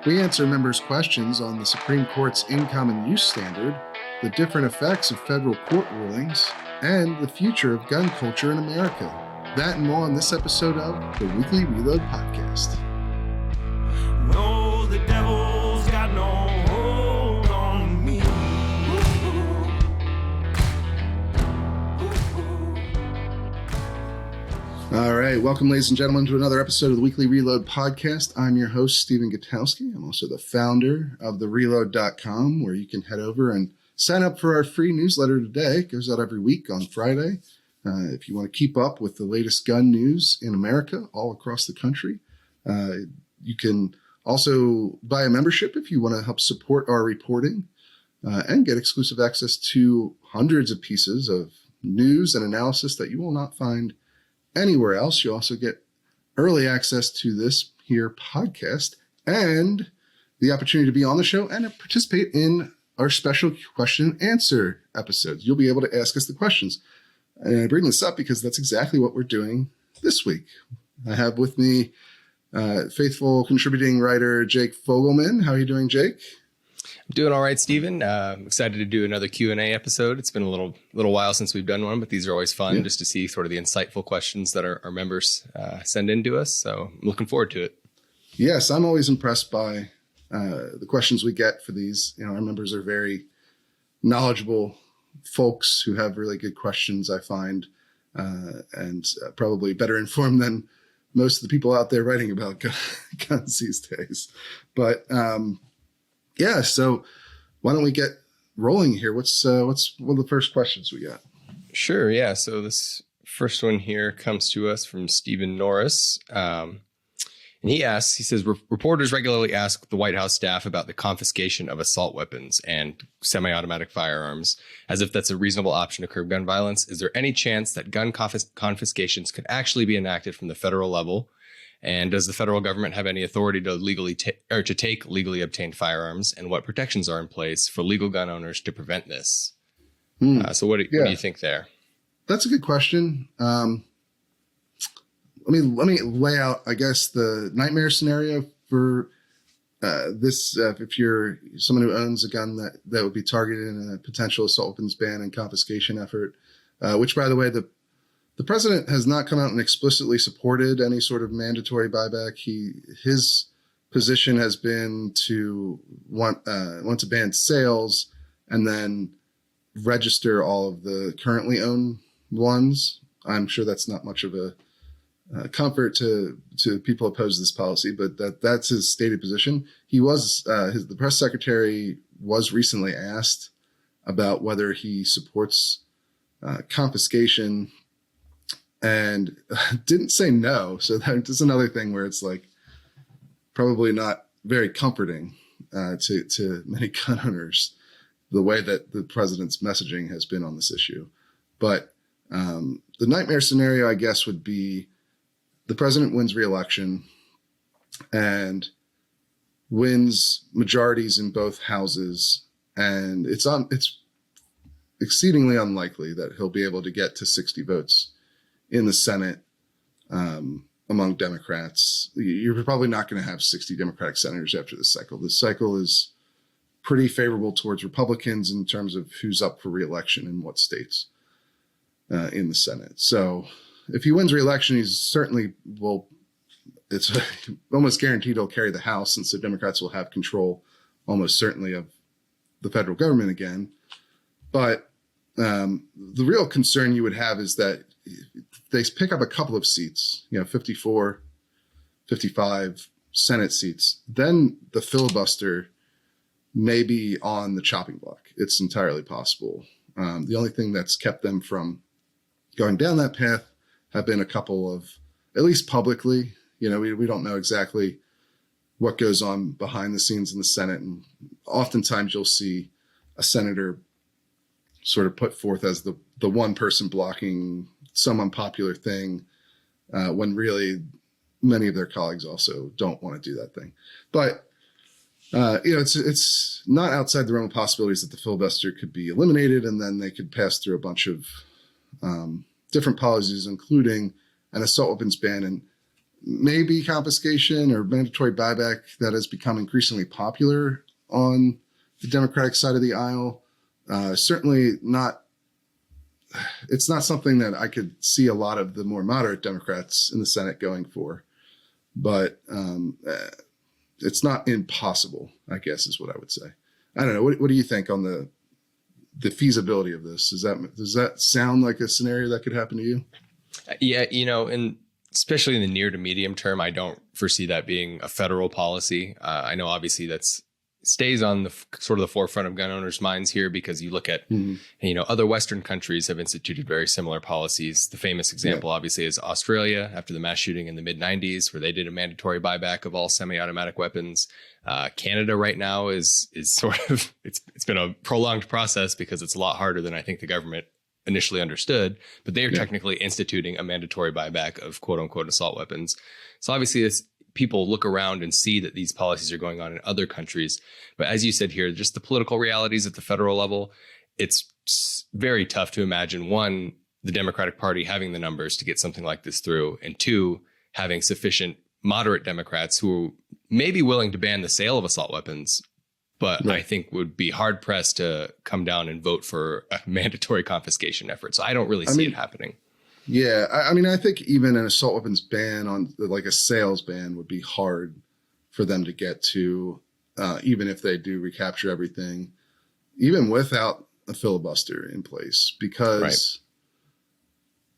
We answer members' questions on the Supreme Court's in common use standard, the different effects of federal court rulings, and the future of gun culture in America. That and more on this episode of the Weekly Reload Podcast. No, the devil's got no hold on me. All right, welcome, ladies and gentlemen, to another episode of the Weekly Reload Podcast. I'm your host, Stephen Gutowski. I'm also the founder of thereload.com, where you can head over and sign up for our free newsletter today. It goes out every week on Friday. If you want to keep up with the latest gun news in America, all across the country, you can also buy a membership if you want to help support our reporting and get exclusive access to hundreds of pieces of news and analysis that you will not find anywhere else. You also get early access to this here podcast and the opportunity to be on the show and participate in our special question and answer episodes. You'll be able to ask us the questions. And I bring this up because that's exactly what we're doing this week. I have with me faithful contributing writer Jake Fogleman. How are you doing, Jake? I'm doing all right, Stephen. Excited to do another Q&A episode. It's been a little while since we've done one, but these are always fun just to see sort of the insightful questions that our members send in to us. So I'm looking forward to it. Yes, I'm always impressed by the questions we get for these. You know, our members are very knowledgeable folks who have really good questions, I find, and probably better informed than most of the people out there writing about guns these days. But yeah, so why don't we get rolling here? What's one of the first questions we got? Sure, yeah. So this first one here comes to us from Stephen Norris. And he says, reporters regularly ask the White House staff about the confiscation of assault weapons and semi-automatic firearms, as if that's a reasonable option to curb gun violence. Is there any chance that gun confiscations could actually be enacted from the federal level? And does the federal government have any authority to take legally obtained firearms? And what protections are in place for legal gun owners to prevent this? So what do you think there? That's a good question. Let me lay out, I guess, the nightmare scenario for this. If you're someone who owns a gun that would be targeted in a potential assault weapons ban and confiscation effort, which, by the way, the president has not come out and explicitly supported any sort of mandatory buyback. His position has been to want to ban sales and then register all of the currently owned ones. I'm sure that's not much of a comfort to people opposed to this policy, but that's his stated position. He was the press secretary was recently asked about whether he supports confiscation and didn't say no. So that's another thing where it's like probably not very comforting to many gun owners, the way that the president's messaging has been on this issue. But the nightmare scenario, I guess, would be the president wins re-election and wins majorities in both houses, and it's exceedingly unlikely that he'll be able to get to 60 votes in the Senate among Democrats. You're probably not going to have 60 Democratic senators after this cycle. This cycle is pretty favorable towards Republicans in terms of who's up for re-election in what states in the Senate. So if he wins re-election, it's almost guaranteed he'll carry the House, since the Democrats will have control almost certainly of the federal government again. But the real concern you would have is that they pick up a couple of seats, 54, 55 Senate seats, then the filibuster may be on the chopping block. It's entirely possible. The only thing that's kept them from going down that path have been a couple of, at least publicly, we don't know exactly what goes on behind the scenes in the Senate. And oftentimes you'll see a senator sort of put forth as the one person blocking some unpopular thing, when really many of their colleagues also don't want to do that thing. But it's not outside the realm of possibilities that the filibuster could be eliminated, and then they could pass through a bunch of different policies, including an assault weapons ban. And maybe confiscation or mandatory buyback that has become increasingly popular on the Democratic side of the aisle. Certainly not. It's not something that I could see a lot of the more moderate Democrats in the Senate going for, but it's not impossible, I guess, is what I would say. I don't know. What do you think on the feasibility of this? Does that sound like a scenario that could happen to you? Yeah, and especially in the near to medium term, I don't foresee that being a federal policy. I know obviously that's stays on the sort of the forefront of gun owners' minds here, because you look at, other Western countries have instituted very similar policies. The famous example, obviously, is Australia after the mass shooting in the mid 90s, where they did a mandatory buyback of all semi-automatic weapons. Canada right now is sort of, it's been a prolonged process because it's a lot harder than I think the government initially understood, but they are technically instituting a mandatory buyback of quote unquote assault weapons. So obviously people look around and see that these policies are going on in other countries. But as you said here, just the political realities at the federal level, it's very tough to imagine, one, the Democratic Party having the numbers to get something like this through, and two, having sufficient moderate Democrats who may be willing to ban the sale of assault weapons, but I think would be hard pressed to come down and vote for a mandatory confiscation effort. So I don't really see it happening. Yeah, I mean, I think even an assault weapons ban on like a sales ban would be hard for them to get to, even if they do recapture everything, even without a filibuster in place, because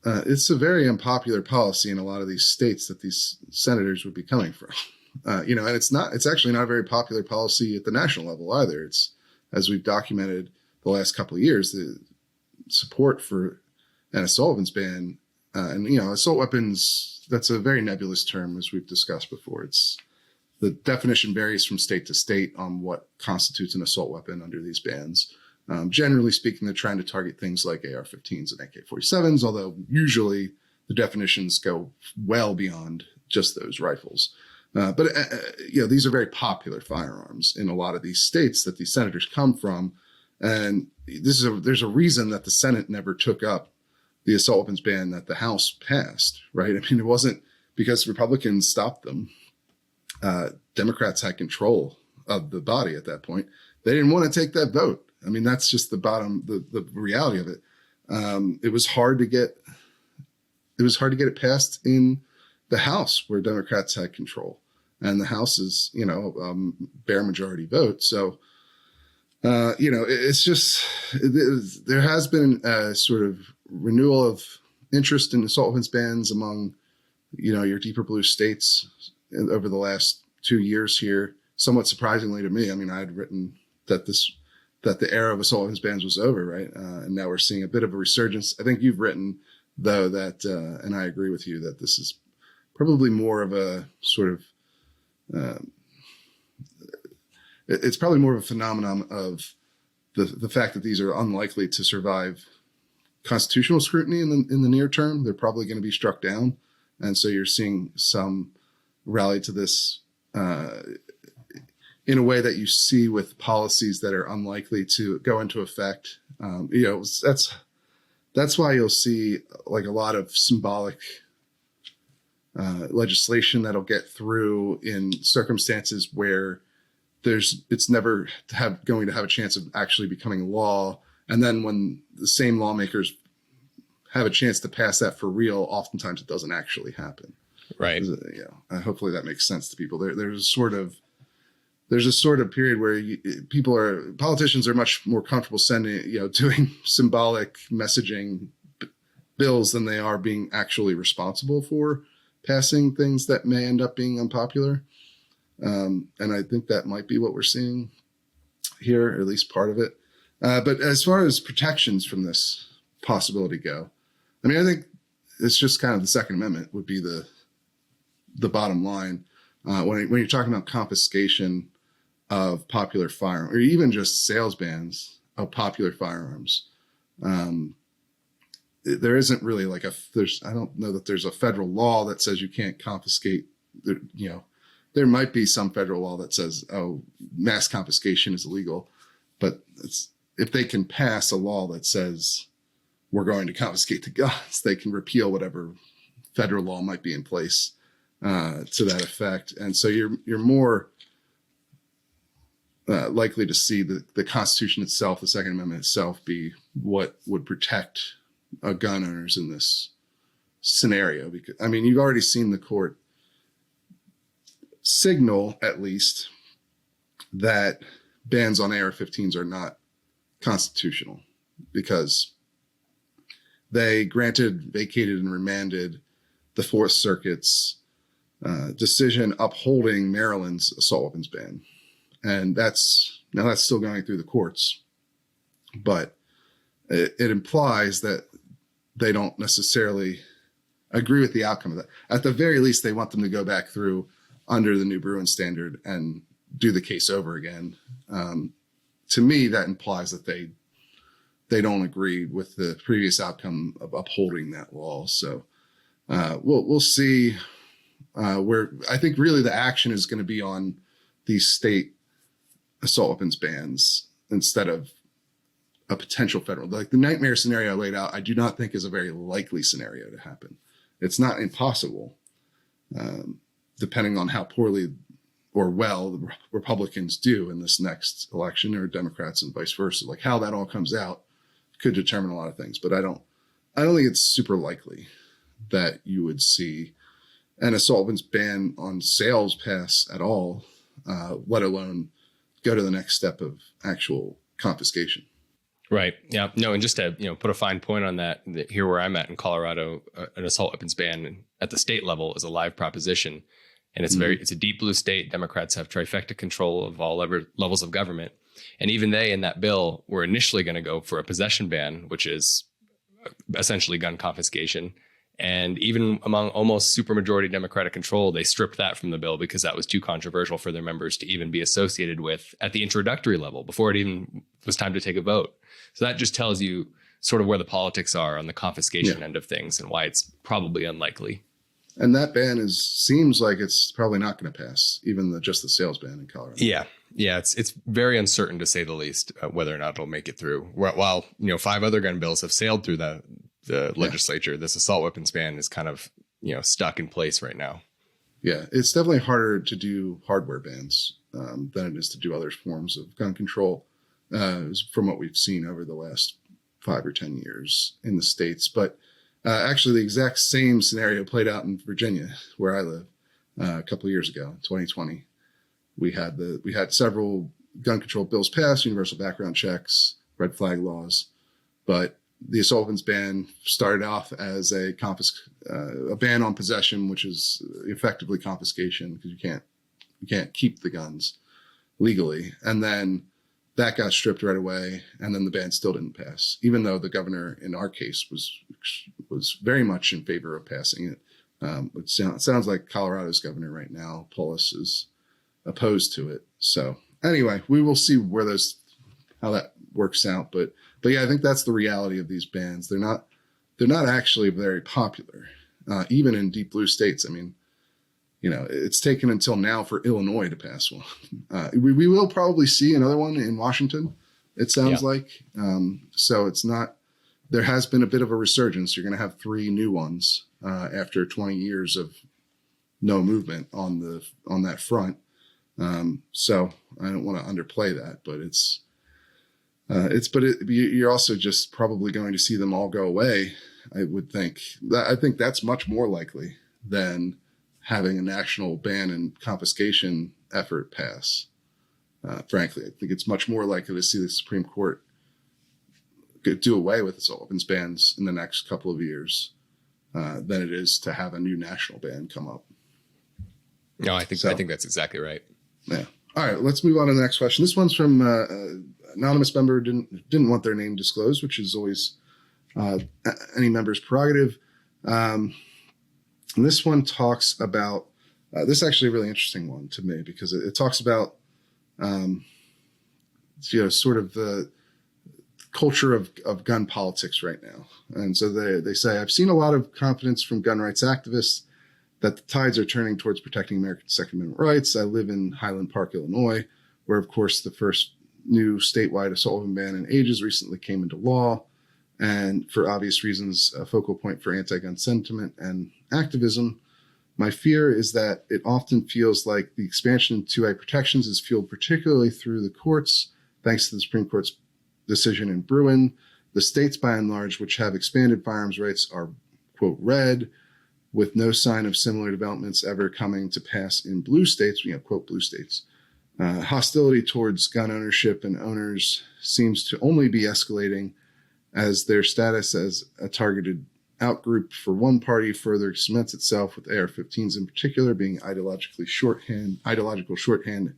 it's a very unpopular policy in a lot of these states that these senators would be coming from. And it's actually not a very popular policy at the national level either. It's, as we've documented the last couple of years, the support for an assault weapons ban, assault weapons, that's a very nebulous term, as we've discussed before. It's the definition varies from state to state on what constitutes an assault weapon under these bans. Generally speaking, they're trying to target things like AR-15s and AK-47s, although usually the definitions go well beyond just those rifles. But these are very popular firearms in a lot of these states that these senators come from. And there's a reason that the Senate never took up the assault weapons ban that the House passed, right? I mean, it wasn't because Republicans stopped them. Democrats had control of the body at that point. They didn't want to take that vote. I mean, that's just the reality of it. It was hard to get it passed in the House, where Democrats had control, and the House is, bare majority vote. So, it's just, there has been a sort of renewal of interest in assault weapons bans among, your deeper blue states over the last 2 years here. Somewhat surprisingly to me, I mean, I had written that the era of assault weapons bans was over, right? And now we're seeing a bit of a resurgence. I think you've written, though, that, and I agree with you, that this is probably more of a sort of, it's probably more of a phenomenon of the fact that these are unlikely to survive constitutional scrutiny in the near term. They're probably going to be struck down. And so you're seeing some rally to this in a way that you see with policies that are unlikely to go into effect. That's why you'll see like a lot of symbolic legislation that'll get through in circumstances where it's never going to have a chance of actually becoming law. And then when the same lawmakers have a chance to pass that for real, oftentimes it doesn't actually happen. Right. Hopefully that makes sense to people. There's a sort of period where politicians are much more comfortable doing symbolic messaging bills than they are being actually responsible for passing things that may end up being unpopular. And I think that might be what we're seeing here, or at least part of it. But as far as protections from this possibility go, I mean, I think it's just kind of the Second Amendment would be the bottom line. When you're talking about confiscation of popular firearms, or even just sales bans of popular firearms, there isn't really I don't know that there's a federal law that says you can't confiscate. There might be some federal law that says, mass confiscation is illegal, but if they can pass a law that says we're going to confiscate the guns, they can repeal whatever federal law might be in place to that effect. And so you're more likely to see the Constitution itself, the Second Amendment itself, be what would protect gun owners in this scenario. Because I mean, you've already seen the court signal, at least, that bans on AR-15s are not constitutional because they granted, vacated, and remanded the Fourth Circuit's decision upholding Maryland's assault weapons ban. And that's still going through the courts, but it implies that they don't necessarily agree with the outcome of that. At the very least, they want them to go back through under the new Bruen standard and do the case over again. To me, that implies that they don't agree with the previous outcome of upholding that law. So we'll see where I think really the action is going to be on these state assault weapons bans instead of a potential federal. Like the nightmare scenario I laid out, I do not think is a very likely scenario to happen. It's not impossible, depending on how poorly or well the Republicans do in this next election, or Democrats and vice versa. Like how that all comes out could determine a lot of things, but I don't think it's super likely that you would see an assault weapons ban on sales pass at all, let alone go to the next step of actual confiscation. Right. Yeah. No. And just to, put a fine point on that, here where I'm at in Colorado, an assault weapons ban at the state level is a live proposition. And it's it's a deep blue state. Democrats have trifecta control of all levels of government. And even they in that bill were initially going to go for a possession ban, which is essentially gun confiscation. And even among almost supermajority Democratic control, they stripped that from the bill because that was too controversial for their members to even be associated with at the introductory level before it even was time to take a vote. So that just tells you sort of where the politics are on the confiscation end of things and why it's probably unlikely. And that ban seems like it's probably not going to pass, even just the sales ban in Colorado. Yeah. Yeah. It's very uncertain, to say the least, whether or not it'll make it through. While 5 other gun bills have sailed through the legislature, this assault weapons ban is kind of, stuck in place right now. Yeah, it's definitely harder to do hardware bans than it is to do other forms of gun control, from what we've seen over the last 5 or 10 years in the States. But actually, the exact same scenario played out in Virginia, where I live, a couple of years ago, in 2020. We had several gun control bills passed, universal background checks, red flag laws, but the assault weapons ban started off as a ban on possession, which is effectively confiscation because you can't keep the guns legally. And then that got stripped right away, and then the ban still didn't pass, even though the governor in our case was very much in favor of passing it. It sounds like Colorado's governor right now, Polis, is opposed to it. So anyway, we will see how that works out. But yeah, I think that's the reality of these bans. They're not actually very popular, even in deep blue states. I mean, it's taken until now for Illinois to pass one. We will probably see another one in Washington, it sounds like. So it's not, there has been a bit of a resurgence. You're going to have 3 new ones after 20 years of no movement on that front. So I don't want to underplay that, but you're also just probably going to see them all go away. I would think I think that's much more likely than having a national ban and confiscation effort pass. Frankly, I think it's much more likely to see the Supreme Court do away with assault weapons bans in the next couple of years than it is to have a new national ban come up. No, I think that's exactly right. Yeah. All right, let's move on to the next question. This one's from anonymous member didn't want their name disclosed, which is always any member's prerogative. And this one talks about this is actually a really interesting one to me because it talks about sort of the culture of gun politics right now. And so they say, I've seen a lot of confidence from gun rights activists that the tides are turning towards protecting American Second Amendment rights. I live in Highland Park, Illinois, where, of course, the first new statewide assault weapon ban in ages recently came into law. And for obvious reasons, a focal point for anti-gun sentiment and activism. My fear is that it often feels like the expansion of 2A protections is fueled particularly through the courts, thanks to the Supreme Court's decision in Bruen. The states, by and large, which have expanded firearms rights are, quote, red, with no sign of similar developments ever coming to pass in blue states, quote, blue states. Hostility towards gun ownership and owners seems to only be escalating as their status as a targeted outgroup for one party further cements itself, with AR-15s in particular being ideological shorthand,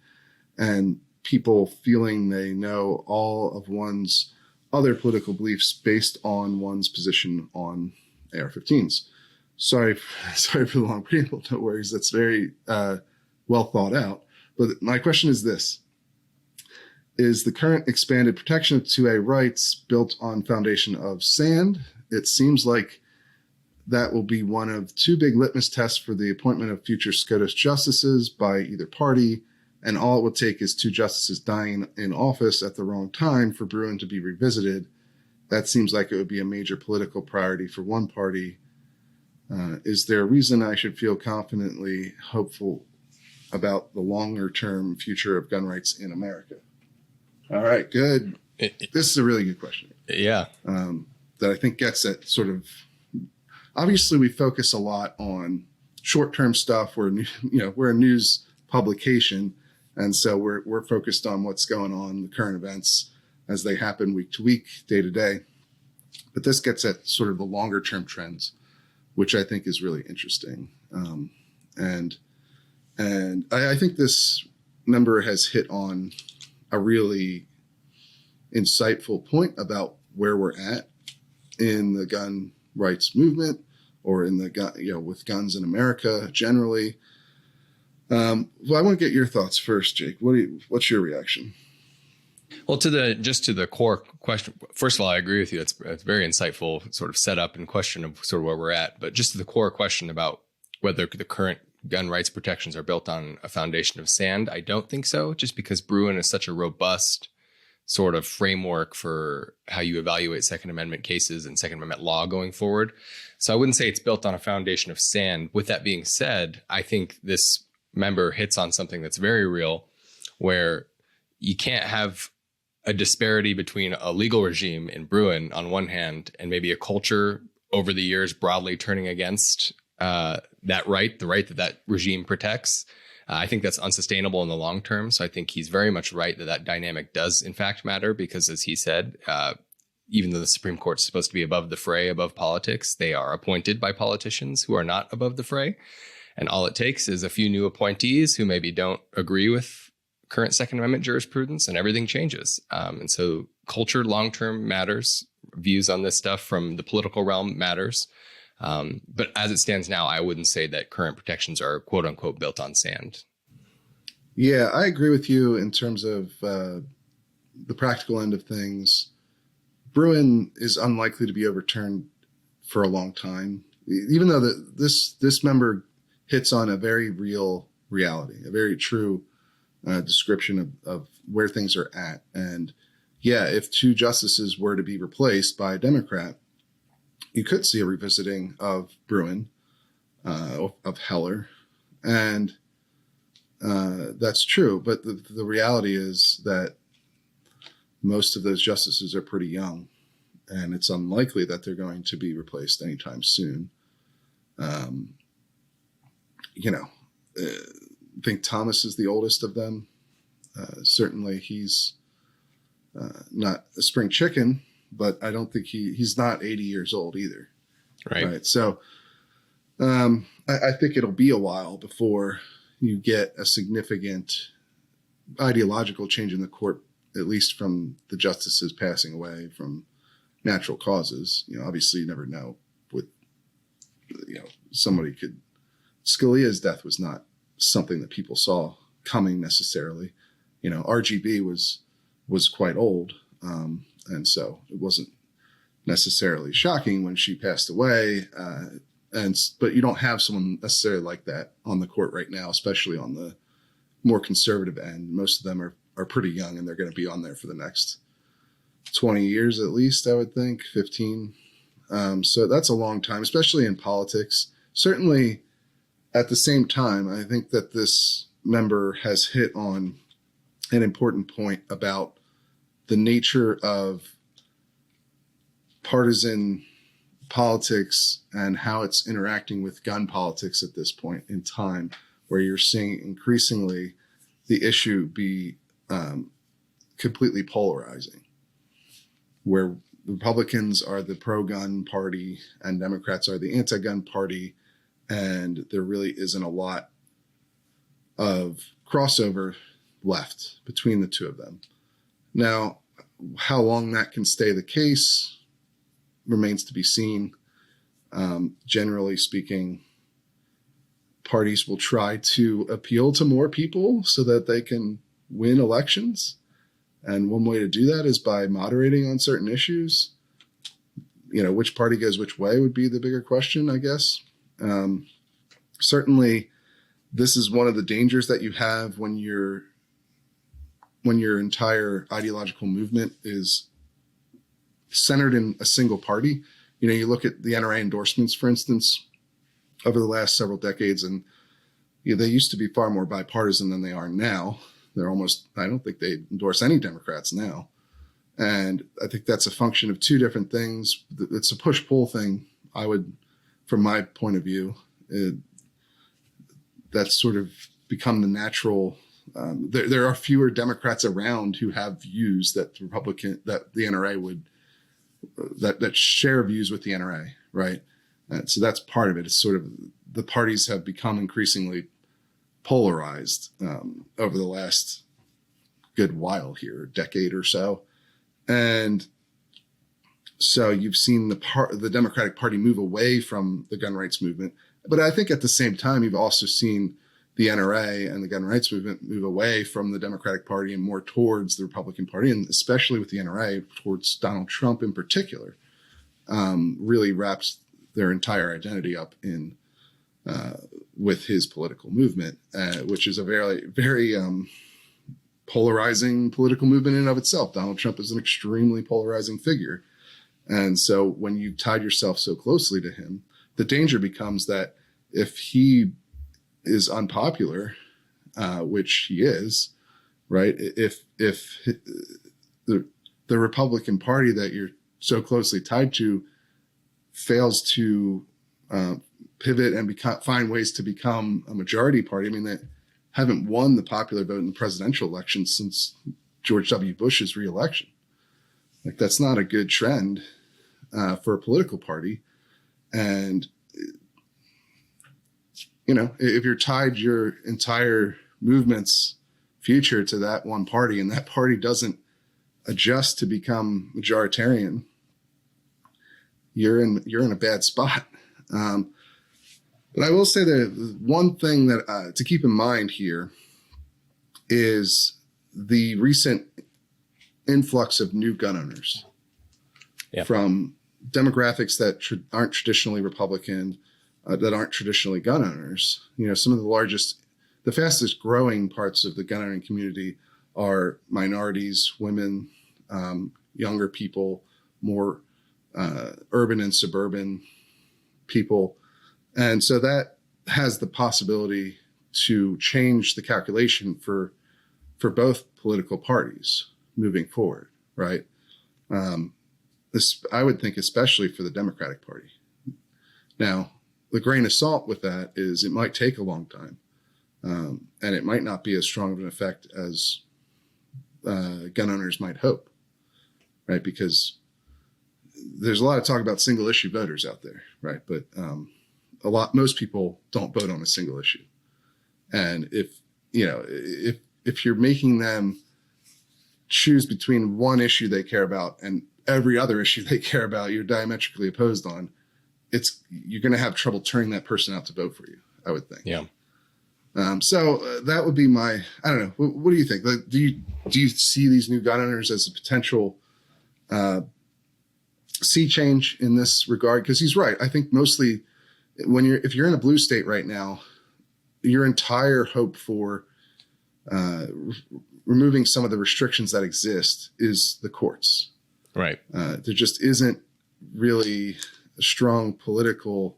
and people feeling they know all of one's other political beliefs based on one's position on AR-15s. Sorry for the long preamble. No worries. That's very well thought out. But my question is this. Is the current expanded protection of 2A rights built on foundation of sand? It seems like that will be one of two big litmus tests for the appointment of future SCOTUS justices by either party, and all it would take is two justices dying in office at the wrong time for Bruen to be revisited. That seems like it would be a major political priority for one party. Is there a reason I should feel confidently hopeful about the longer-term future of gun rights in America? All right, good. This is a really good question. Yeah. That I think gets at sort of, obviously we focus a lot on short-term stuff. We're a news publication, and so we're focused on what's going on, the current events as they happen week to week, day to day. But this gets at sort of the longer-term trends, which I think is really interesting. And I think this member has hit on a really insightful point about where we're at in the gun rights movement, or in the gun, with guns in America generally. Well, I want to get your thoughts first, Jake. What's your reaction? Well, to the core question, first of all, I agree with you. It's very insightful sort of setup and question of sort of where we're at. But just to the core question about whether the current gun rights protections are built on a foundation of sand, I don't think so, just because Bruen is such a robust sort of framework for how you evaluate Second Amendment cases and Second Amendment law going forward. So I wouldn't say it's built on a foundation of sand. With that being said, I think this member hits on something that's very real, where you can't have a disparity between a legal regime in Bruen on one hand and maybe a culture over the years broadly turning against the right that regime protects. I think that's unsustainable in the long term. So I think he's very much right that dynamic does in fact matter, because as he said, even though the Supreme Court is supposed to be above the fray, above politics, they are appointed by politicians who are not above the fray. And all it takes is a few new appointees who maybe don't agree with current Second Amendment jurisprudence, and everything changes. And so culture long-term matters. Views on this stuff from the political realm matters. But as it stands now, I wouldn't say that current protections are quote unquote built on sand. Yeah, I agree with you in terms of the practical end of things. Bruen is unlikely to be overturned for a long time, even though this member hits on a very real reality, a very true description of where things are at. And yeah, if two justices were to be replaced by a Democrat, you could see a revisiting of Bruen, of Heller, and that's true. But the reality is that most of those justices are pretty young, and it's unlikely that they're going to be replaced anytime soon. I think Thomas is the oldest of them. Certainly he's not a spring chicken, but I don't think he's not 80 years old either. Right. So I think it'll be a while before you get a significant ideological change in the court, at least from the justices passing away from natural causes. Obviously you never know Scalia's death was not something that people saw coming necessarily. RGB was quite old. And so it wasn't necessarily shocking when she passed away. But you don't have someone necessarily like that on the court right now, especially on the more conservative end. Most of them are pretty young, and they're going to be on there for the next 20 years at least, I would think, 15. So that's a long time, especially in politics. Certainly at the same time, I think that this member has hit on an important point about the nature of partisan politics and how it's interacting with gun politics at this point in time, where you're seeing increasingly the issue be completely polarizing, where Republicans are the pro-gun party and Democrats are the anti-gun party, and there really isn't a lot of crossover left between the two of them. Now, how long that can stay the case remains to be seen. Generally speaking, parties will try to appeal to more people so that they can win elections. And one way to do that is by moderating on certain issues. You know, which party goes which way would be the bigger question, I guess. Certainly, this is one of the dangers that you have when your entire ideological movement is centered in a single party. You know, you look at the NRA endorsements, for instance, over the last several decades, and they used to be far more bipartisan than they are now. They're almost, I don't think they endorse any Democrats now. And I think that's a function of two different things. It's a push-pull thing, I would, from my point of view. That's sort of become the natural. There are fewer Democrats around who have views that the NRA would, that share views with the NRA, right? So that's part of it. It's sort of the parties have become increasingly polarized over the last good while here, decade or so. And so you've seen the Democratic Party move away from the gun rights movement. But I think at the same time, you've also seen the NRA and the gun rights movement move away from the Democratic Party and more towards the Republican Party, and especially with the NRA, towards Donald Trump in particular, really wraps their entire identity up in with his political movement, which is a very, very polarizing political movement in and of itself. Donald Trump is an extremely polarizing figure. And so when you tied yourself so closely to him, the danger becomes that if he is unpopular, which he is, right? If the Republican Party that you're so closely tied to fails to pivot and find ways to become a majority party, I mean, they haven't won the popular vote in the presidential election since George W. Bush's reelection. Like, that's not a good trend for a political party. And you know, if you're tied your entire movement's future to that one party, and that party doesn't adjust to become majoritarian, you're in a bad spot. But I will say that one thing that to keep in mind here is the recent influx of new gun owners from demographics that aren't traditionally Republican, that aren't traditionally gun owners. You know, some of the fastest growing parts of the gun owning community are minorities, women, younger people, more urban and suburban people. And so that has the possibility to change the calculation for both political parties moving forward, right? I would think especially for the Democratic Party. Now, the grain of salt with that is it might take a long time, and it might not be as strong of an effect as gun owners might hope, right? Because there's a lot of talk about single issue voters out there, right? But most people don't vote on a single issue. And if you're making them choose between one issue they care about and every other issue they care about, you're diametrically opposed on, you're going to have trouble turning that person out to vote for you, I would think. Yeah. So that would be I don't know. What do you think? Like, do you see these new gun owners as a potential sea change in this regard? Because he's right. I think mostly if you're in a blue state right now, your entire hope for removing some of the restrictions that exist is the courts. Right. There just isn't really a strong political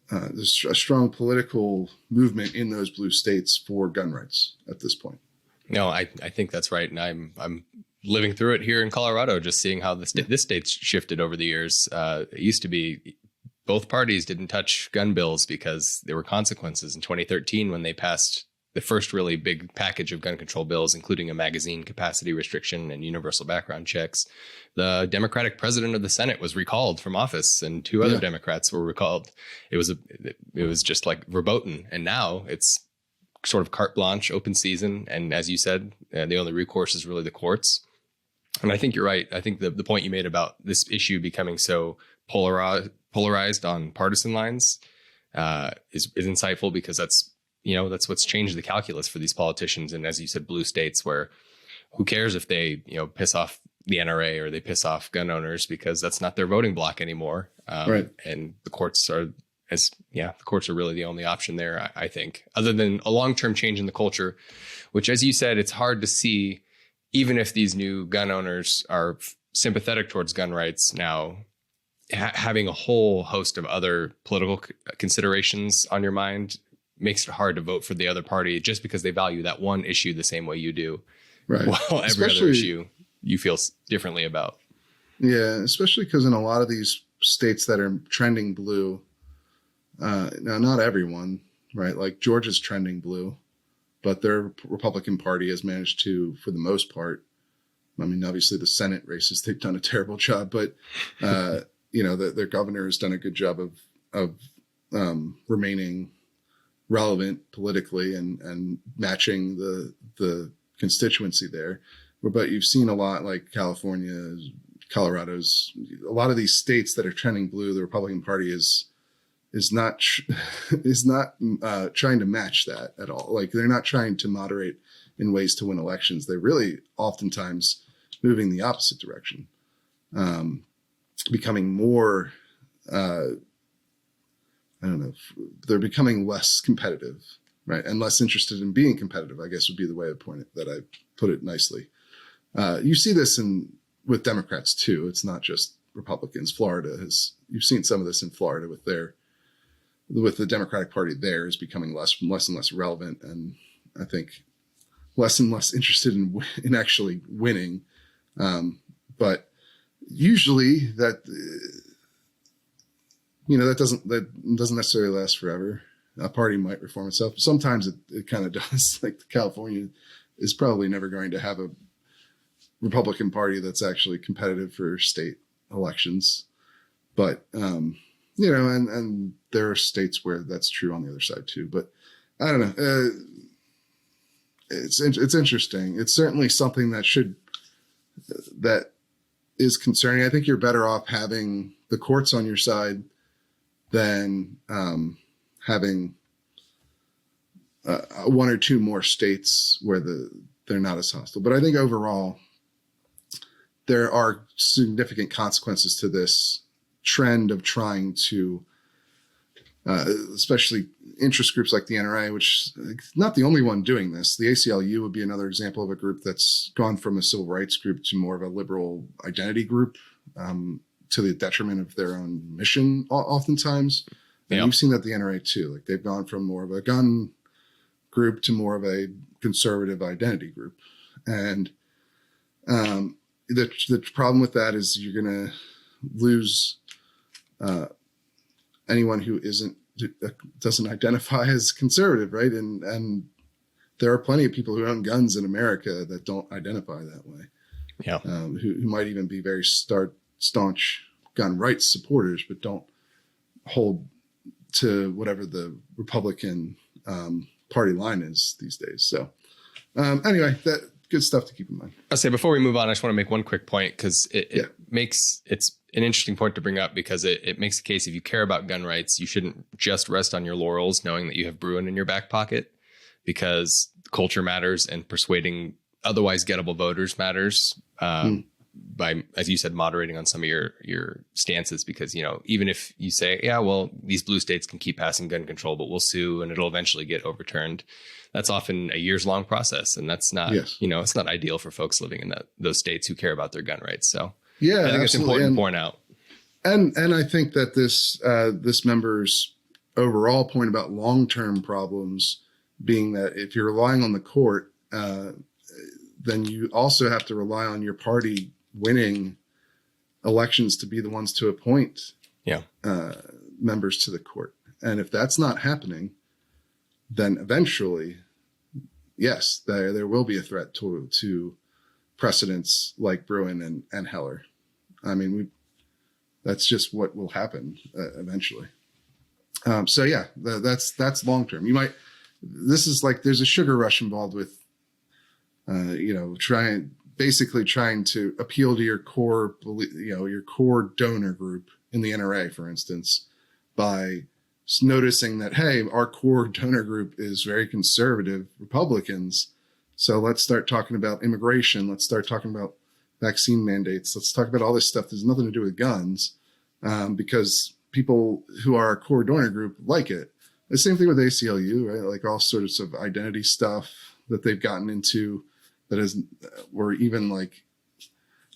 there's a strong political movement in those blue states for gun rights at this point. No, I think that's right. And I'm living through it here in Colorado, just seeing how this state's shifted over the years. It used to be both parties didn't touch gun bills because there were consequences. In 2013, when they passed the first really big package of gun control bills, including a magazine capacity restriction and universal background checks, the Democratic president of the Senate was recalled from office, and two other Democrats were recalled. It was just like verboten. And now it's sort of carte blanche, open season. And as you said, the only recourse is really the courts. And I think you're right. I think the point you made about this issue becoming so polarized on partisan lines is insightful, because that's what's changed the calculus for these politicians. And as you said, blue states, where who cares if they, piss off the NRA or they piss off gun owners, because that's not their voting block anymore. Right. And the courts are really the only option there, I think, other than a long-term change in the culture, which, as you said, it's hard to see, even if these new gun owners are sympathetic towards gun rights now, having a whole host of other political considerations on your mind makes it hard to vote for the other party just because they value that one issue the same way you do. Right. While every other issue you feel differently about. Yeah, especially because in a lot of these states that are trending blue, now not everyone, right? Like Georgia's trending blue, but their Republican Party has managed to, for the most part, I mean, obviously the Senate races, they've done a terrible job, but their governor has done a good job of remaining relevant politically and matching the constituency there. But you've seen a lot, like California, Colorado's, a lot of these states that are trending blue, the Republican Party is not trying to match that at all. Like, they're not trying to moderate in ways to win elections. They're really oftentimes moving the opposite direction, becoming more, they're becoming less competitive, right? And less interested in being competitive, I guess would be the way that I put it nicely. You see this with Democrats too. It's not just Republicans. You've seen some of this in Florida with the Democratic Party there is becoming less and less relevant, and I think less and less interested in actually winning. But usually that doesn't necessarily last forever. A party might reform itself. Sometimes it kind of does. Like California is probably never going to have a Republican Party that's actually competitive for state elections. But, and there are states where that's true on the other side too. But I don't know. It's interesting. It's certainly something that is concerning. I think you're better off having the courts on your side than having one or two more states where they're not as hostile. But I think overall, there are significant consequences to this trend of trying to, especially interest groups like the NRA, which is not the only one doing this. The ACLU would be another example of a group that's gone from a civil rights group to more of a liberal identity group, to the detriment of their own mission oftentimes. And you've seen that the NRA too. Like, they've gone from more of a gun group to more of a conservative identity group. And the problem with that is you're going to lose anyone who doesn't identify as conservative, right? And there are plenty of people who own guns in America that don't identify that way. Yeah, who might even be very staunch gun rights supporters, but don't hold to whatever the Republican party line is these days. So anyway, that good stuff to keep in mind. I'll say before we move on, I just want to make one quick point, because it's an interesting point to bring up, because it makes the case, if you care about gun rights, you shouldn't just rest on your laurels knowing that you have Bruen in your back pocket, because culture matters and persuading otherwise gettable voters matters. By, as you said, moderating on some of your stances, because, even if you say, yeah, well, these blue states can keep passing gun control, but we'll sue and it'll eventually get overturned. That's often a years long process. And that's not, it's not ideal for folks living in those states who care about their gun rights. So I think it's important to point out. And I think that this member's overall point about long-term problems being that if you're relying on the court, then you also have to rely on your party winning elections to be the ones to appoint members to the court. And if that's not happening, then eventually, yes, there will be a threat to precedents like Bruen and Heller. I mean, that's just what will happen eventually. So yeah, that's long term. This is like there's a sugar rush involved with, trying to appeal to your core, your core donor group in the NRA, for instance, by noticing that, hey, our core donor group is very conservative Republicans. So let's start talking about immigration. Let's start talking about vaccine mandates. Let's talk about all this stuff. There's nothing to do with guns, because people who are our core donor group like it. The same thing with ACLU, right? Like all sorts of identity stuff that they've gotten into were even like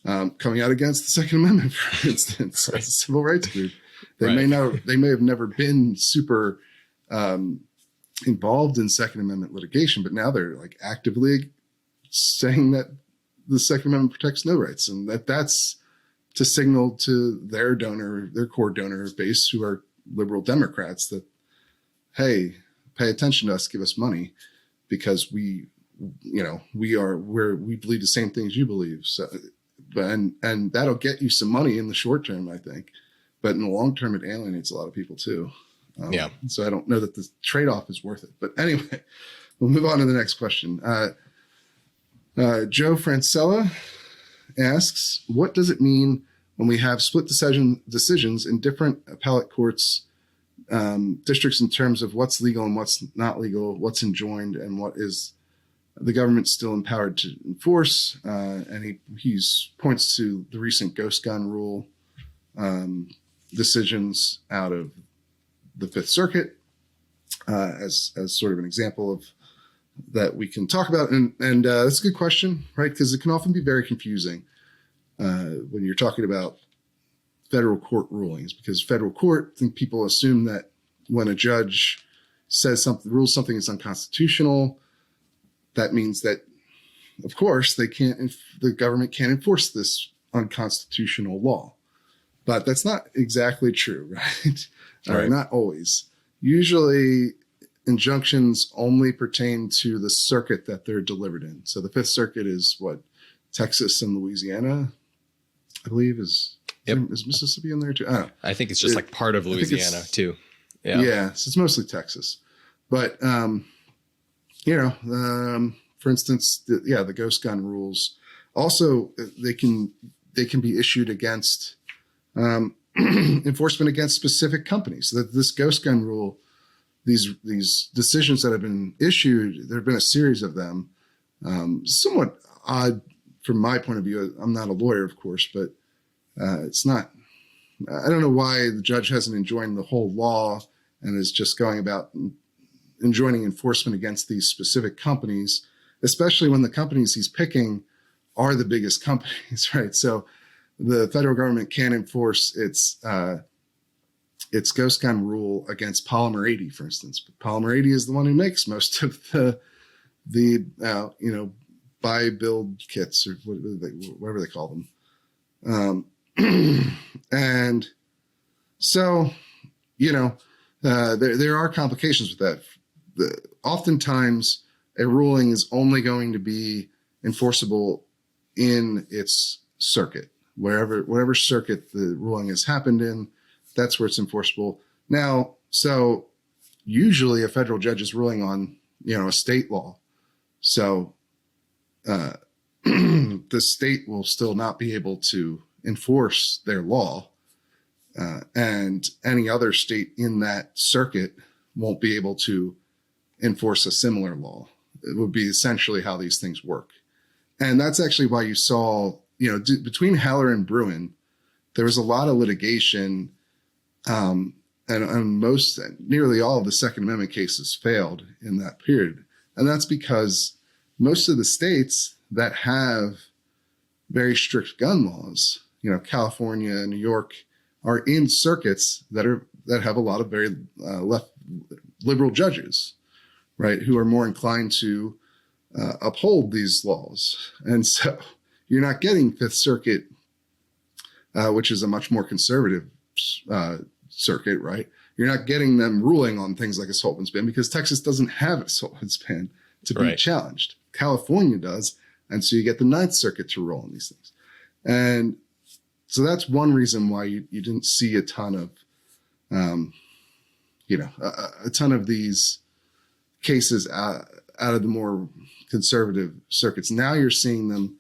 coming out against the Second Amendment, for instance, as a civil rights group. They may have never been super involved in Second Amendment litigation, but now they're like actively saying that the Second Amendment protects no rights, and that's to signal to their core donor base, who are liberal Democrats, that, hey, pay attention to us, give us money, because we believe the same things you believe. So, and that'll get you some money in the short term, I think, but in the long term, it alienates a lot of people too. So I don't know that the trade-off is worth it. But anyway, we'll move on to the next question. Joe Francella asks, what does it mean when we have split decisions in different appellate courts, districts, in terms of what's legal and what's not legal, what's enjoined, and what is the government still empowered to enforce? And he points to the recent ghost gun rule decisions out of the Fifth Circuit as sort of an example of that we can talk about. And that's a good question, right? Because it can often be very confusing when you're talking about federal court rulings, because federal court, I think people assume that when a judge rules something is unconstitutional, that means that, of course, the government can't enforce this unconstitutional law. But that's not exactly true, right? Right. Not always. Usually, injunctions only pertain to the circuit that they're delivered in. So the Fifth Circuit is what? Texas and Louisiana, I believe, is Mississippi in there too? I don't know. I think it's just like part of Louisiana too. Yeah. So it's mostly Texas. But, for instance, the ghost gun rules. Also, they can be issued against enforcement against specific companies. So that this ghost gun rule, these decisions that have been issued, there have been a series of them, somewhat odd from my point of view. I'm not a lawyer, of course, but it's not. I don't know why the judge hasn't enjoined the whole law and is just going about enjoining enforcement against these specific companies, especially when the companies he's picking are the biggest companies, right? So the federal government can't enforce its ghost gun rule against Polymer 80, for instance. But Polymer 80 is the one who makes most of the buy build kits, or whatever they call them. And so, there are complications with that. Oftentimes, a ruling is only going to be enforceable in its circuit, whatever circuit the ruling has happened in. That's where it's enforceable. Now, so usually a federal judge is ruling on, a state law. So the state will still not be able to enforce their law, and any other state in that circuit won't be able to enforce a similar law. It would be essentially how these things work. And that's actually why you saw, between Heller and Bruen, there was a lot of litigation, and nearly all of the Second Amendment cases failed in that period. And that's because most of the states that have very strict gun laws, California and New York, are in circuits that have a lot of very liberal judges, right, who are more inclined to uphold these laws. And so you're not getting Fifth Circuit, which is a much more conservative circuit, right? You're not getting them ruling on things like assault weapons ban because Texas doesn't have an assault weapons ban to be challenged. California does. And so you get the Ninth Circuit to rule on these things. And so that's one reason why you didn't see a ton of, a ton of these cases out of the more conservative circuits. Now you're seeing them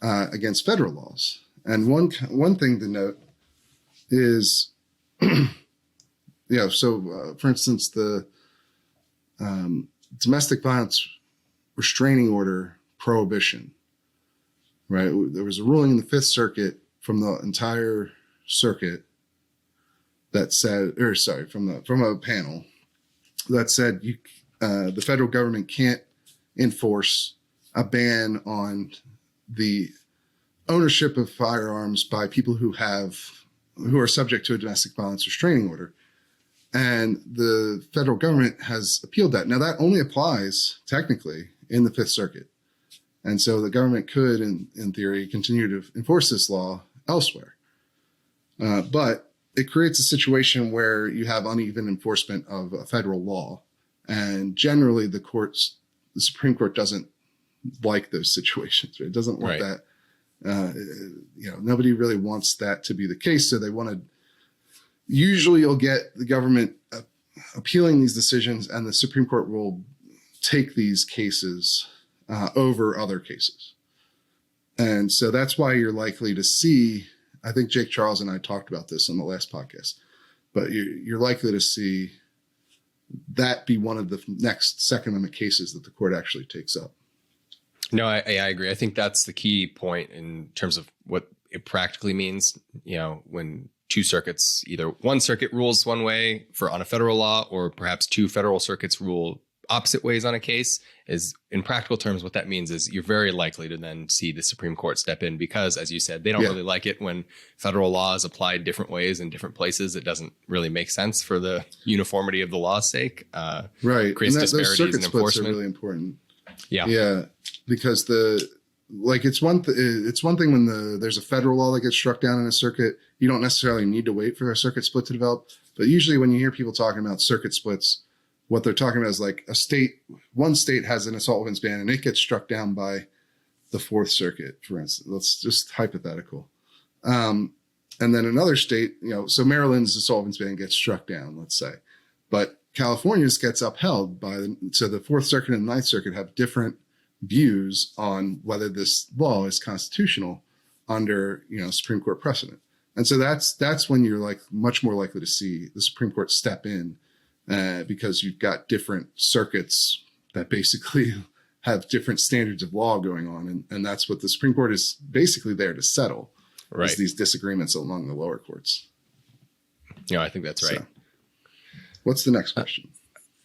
against federal laws. And one thing to note is, for instance, the domestic violence restraining order prohibition, right? There was a ruling in the Fifth Circuit from the entire circuit that said, from a panel that said the federal government can't enforce a ban on the ownership of firearms by people who are subject to a domestic violence restraining order. And the federal government has appealed that. Now that only applies technically in the Fifth Circuit. And so the government could, in theory, continue to enforce this law elsewhere. But it creates a situation where you have uneven enforcement of a federal law. And generally the Supreme Court doesn't like those situations. Right? It doesn't want that. Nobody really wants that to be the case. So they want to, usually you'll get the government appealing these decisions and the Supreme Court will take these cases over other cases. And so that's why you're likely to see, I think Jake Charles and I talked about this on the last podcast, but you're likely to see that be one of the next Second Amendment cases that the court actually takes up. No, I agree. I think that's the key point in terms of what it practically means. When two circuits, either one circuit rules one way on a federal law, or perhaps two federal circuits rule opposite ways on a case, is in practical terms, what that means is you're very likely to then see the Supreme Court step in because, as you said, they don't really like it when federal law is applied different ways in different places. It doesn't really make sense for the uniformity of the law's sake. Right. Creates and disparities those circuit in splits enforcement. are really important. Yeah. Because it's one thing when there's a federal law that gets struck down in a circuit, you don't necessarily need to wait for a circuit split to develop. But usually when you hear people talking about circuit splits, what they're talking about is like one state has an assault weapons ban and it gets struck down by the Fourth Circuit, for instance. Let's just hypothetical. And then another state, so Maryland's assault weapons ban gets struck down, let's say, but California's gets upheld so the Fourth Circuit and Ninth Circuit have different views on whether this law is constitutional under, Supreme Court precedent. And so that's when you're much more likely to see the Supreme Court step in, because you've got different circuits that basically have different standards of law going on. And that's what the Supreme Court is basically there to settle, is these disagreements among the lower courts. I think that's right. So, what's the next question?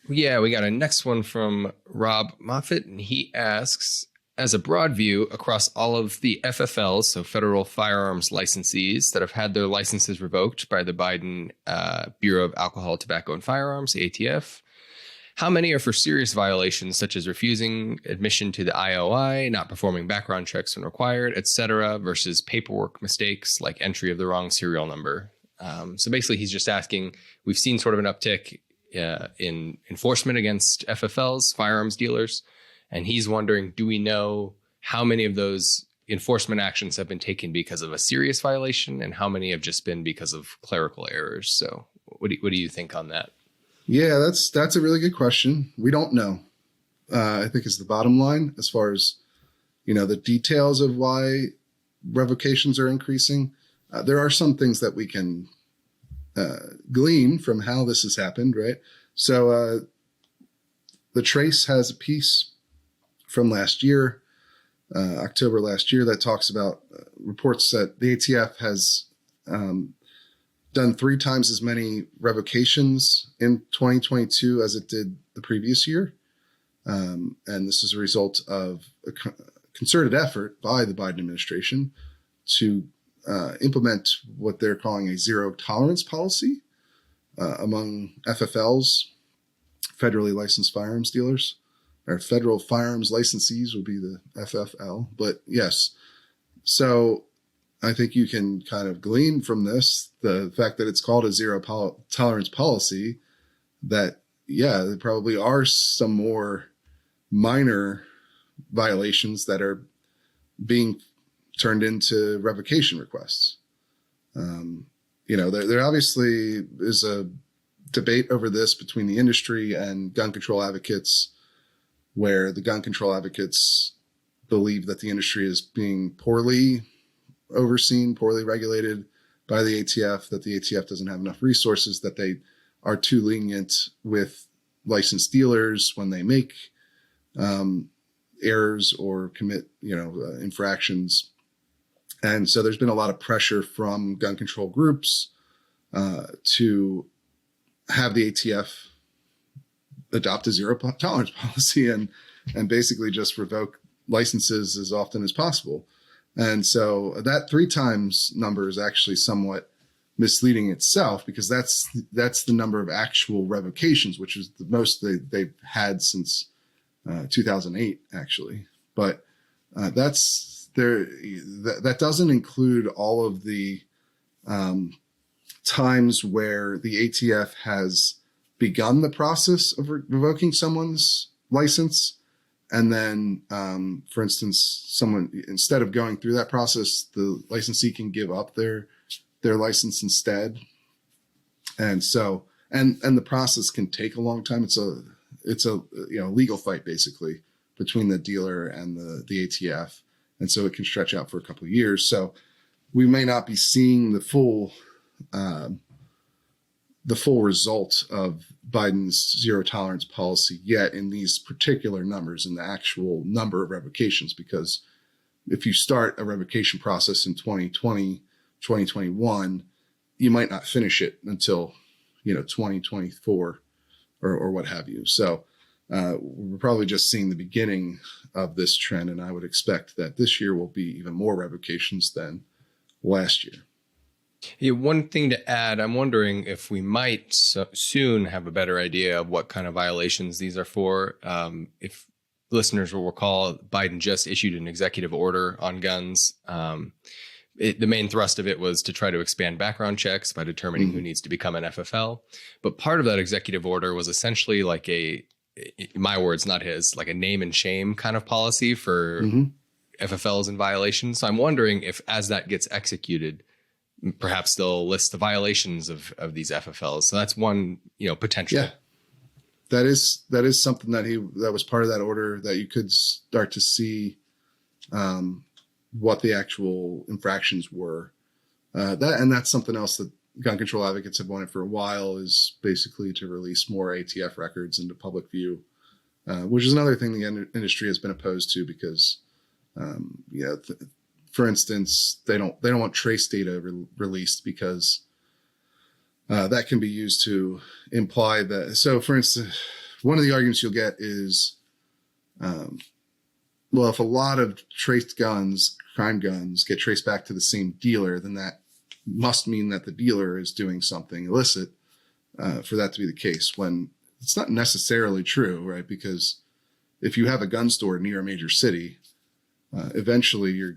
We got a next one from Rob Moffitt, and he asks, as a broad view across all of the FFLs, so federal firearms licensees that have had their licenses revoked by the Biden Bureau of Alcohol, Tobacco, and Firearms, ATF, how many are for serious violations such as refusing admission to the IOI, not performing background checks when required, etc., versus paperwork mistakes like entry of the wrong serial number? So basically, he's just asking, we've seen sort of an uptick in enforcement against FFLs, firearms dealers. And he's wondering, do we know how many of those enforcement actions have been taken because of a serious violation and how many have just been because of clerical errors? So what do you think on that? Yeah, that's a really good question. We don't know, I think is the bottom line as far as, the details of why revocations are increasing. There are some things that we can glean from how this has happened, right? So the Trace has a piece from last year, October last year, that talks about reports that the ATF has done 3 times as many revocations in 2022 as it did the previous year. And this is a result of a concerted effort by the Biden administration to implement what they're calling a zero tolerance policy among FFLs federally licensed firearms dealers, or federal firearms licensees would be the FFL. But yes, so I think you can kind of glean from this the fact that it's called a tolerance policy, that, yeah, there probably are some more minor violations that are being turned into revocation requests. There obviously is a debate over this between the industry and gun control advocates, where the gun control advocates believe that the industry is being poorly overseen, poorly regulated by the ATF, that the ATF doesn't have enough resources, that they are too lenient with licensed dealers when they make errors or commit, infractions. And so there's been a lot of pressure from gun control groups to have the ATF adopt a zero tolerance policy and basically just revoke licenses as often as possible. And so that 3 times number is actually somewhat misleading itself, because that's the number of actual revocations, which is the most they've had since 2008, actually. But that doesn't include all of the times where the ATF has begun the process of revoking someone's license, and then, for instance, someone, instead of going through that process, the licensee can give up their license instead. And so, and the process can take a long time. It's a legal fight, basically, between the dealer and the ATF. And so it can stretch out for a couple of years. So we may not be seeing the full result of Biden's zero tolerance policy yet in these particular numbers, in the actual number of revocations, because if you start a revocation process in 2020, 2021, you might not finish it until, 2024 or what have you. So we're probably just seeing the beginning of this trend. And I would expect that this year will be even more revocations than last year. Yeah, one thing to add, I'm wondering if we might soon have a better idea of what kind of violations these are for. If listeners will recall, Biden just issued an executive order on guns. The main thrust of it was to try to expand background checks by determining who needs to become an FFL. But part of that executive order was essentially like my words, not his, like a name and shame kind of policy for FFLs and violations. So I'm wondering if, as that gets executed, perhaps they'll list the violations of these FFLs. So that's one, potential. Yeah, that is something that was part of that order, that you could start to see what the actual infractions were. That's something else that gun control advocates have wanted for a while, is basically to release more ATF records into public view, which is another thing the industry has been opposed to, because for instance, they don't want trace data released, because that can be used to imply that. So, for instance, one of the arguments you'll get is, if a lot of traced guns, crime guns, get traced back to the same dealer, then that must mean that the dealer is doing something illicit for that to be the case, when it's not necessarily true, right? Because if you have a gun store near a major city, eventually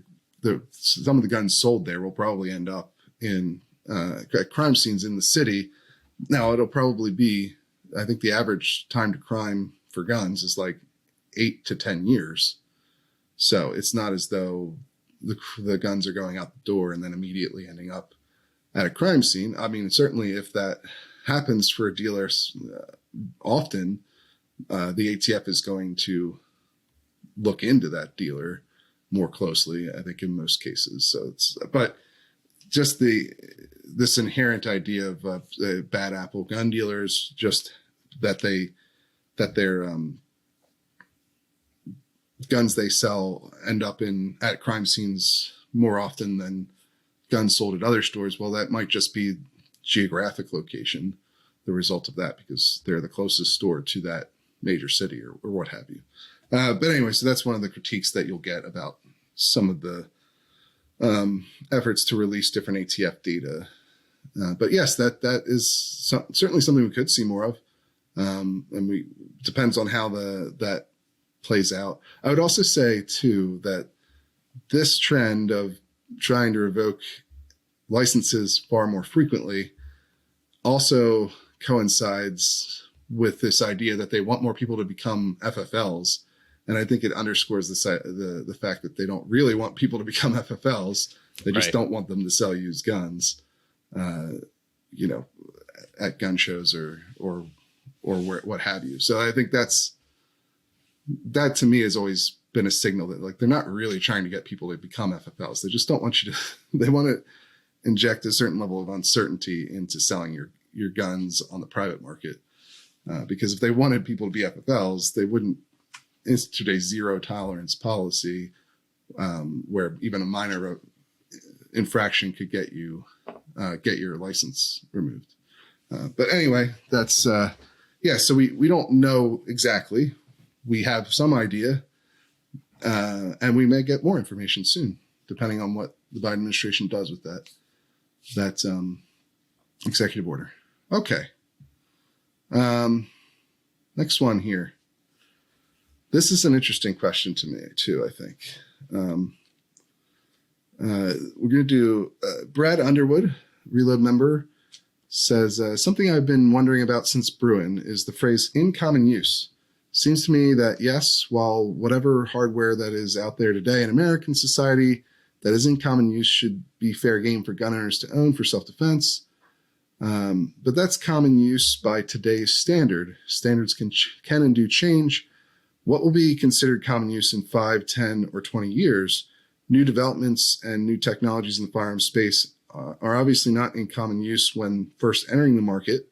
some of the guns sold there will probably end up in crime scenes in the city. Now, it'll probably be, I think the average time to crime for guns is like 8 to 10 years. So it's not as though the guns are going out the door and then immediately ending up at a crime scene. I mean, certainly if that happens for a dealer often, the ATF is going to look into that dealer more closely, I think, in most cases. So but just this inherent idea of bad apple gun dealers, just that their guns they sell end up at crime scenes more often than guns sold at other stores. Well, that might just be geographic location, the result of that, because they're the closest store to that major city or what have you. But anyway, so that's one of the critiques that you'll get about some of the efforts to release different ATF data. But yes, that is certainly something we could see more of. And depends on how that plays out. I would also say too that this trend of trying to revoke licenses far more frequently also coincides with this idea that they want more people to become FFLs. And I think it underscores the fact that they don't really want people to become FFLs. They just don't want them to sell used guns, at gun shows or what have you. So I think that to me has always been a signal that like they're not really trying to get people to become FFLs. They just don't want you to. They want to inject a certain level of uncertainty into selling your guns on the private market. Because if they wanted people to be FFLs, they wouldn't institute a zero tolerance policy where even a minor infraction could get your license removed. But anyway, that's so we don't know exactly. We have some idea, and we may get more information soon, depending on what the Biden administration does with that executive order. Okay. Next one here. This is an interesting question to me too, I think. We're going to do Brad Underwood, Reload member, says, something I've been wondering about since Bruen is the phrase in common use. Seems to me that yes, while whatever hardware that is out there today in American society that is in common use should be fair game for gun owners to own for self-defense, but that's common use by today's standard. Standards can and do change. What will be considered common use in 5, 10, or 20 years? New developments and new technologies in the firearms space are obviously not in common use when first entering the market.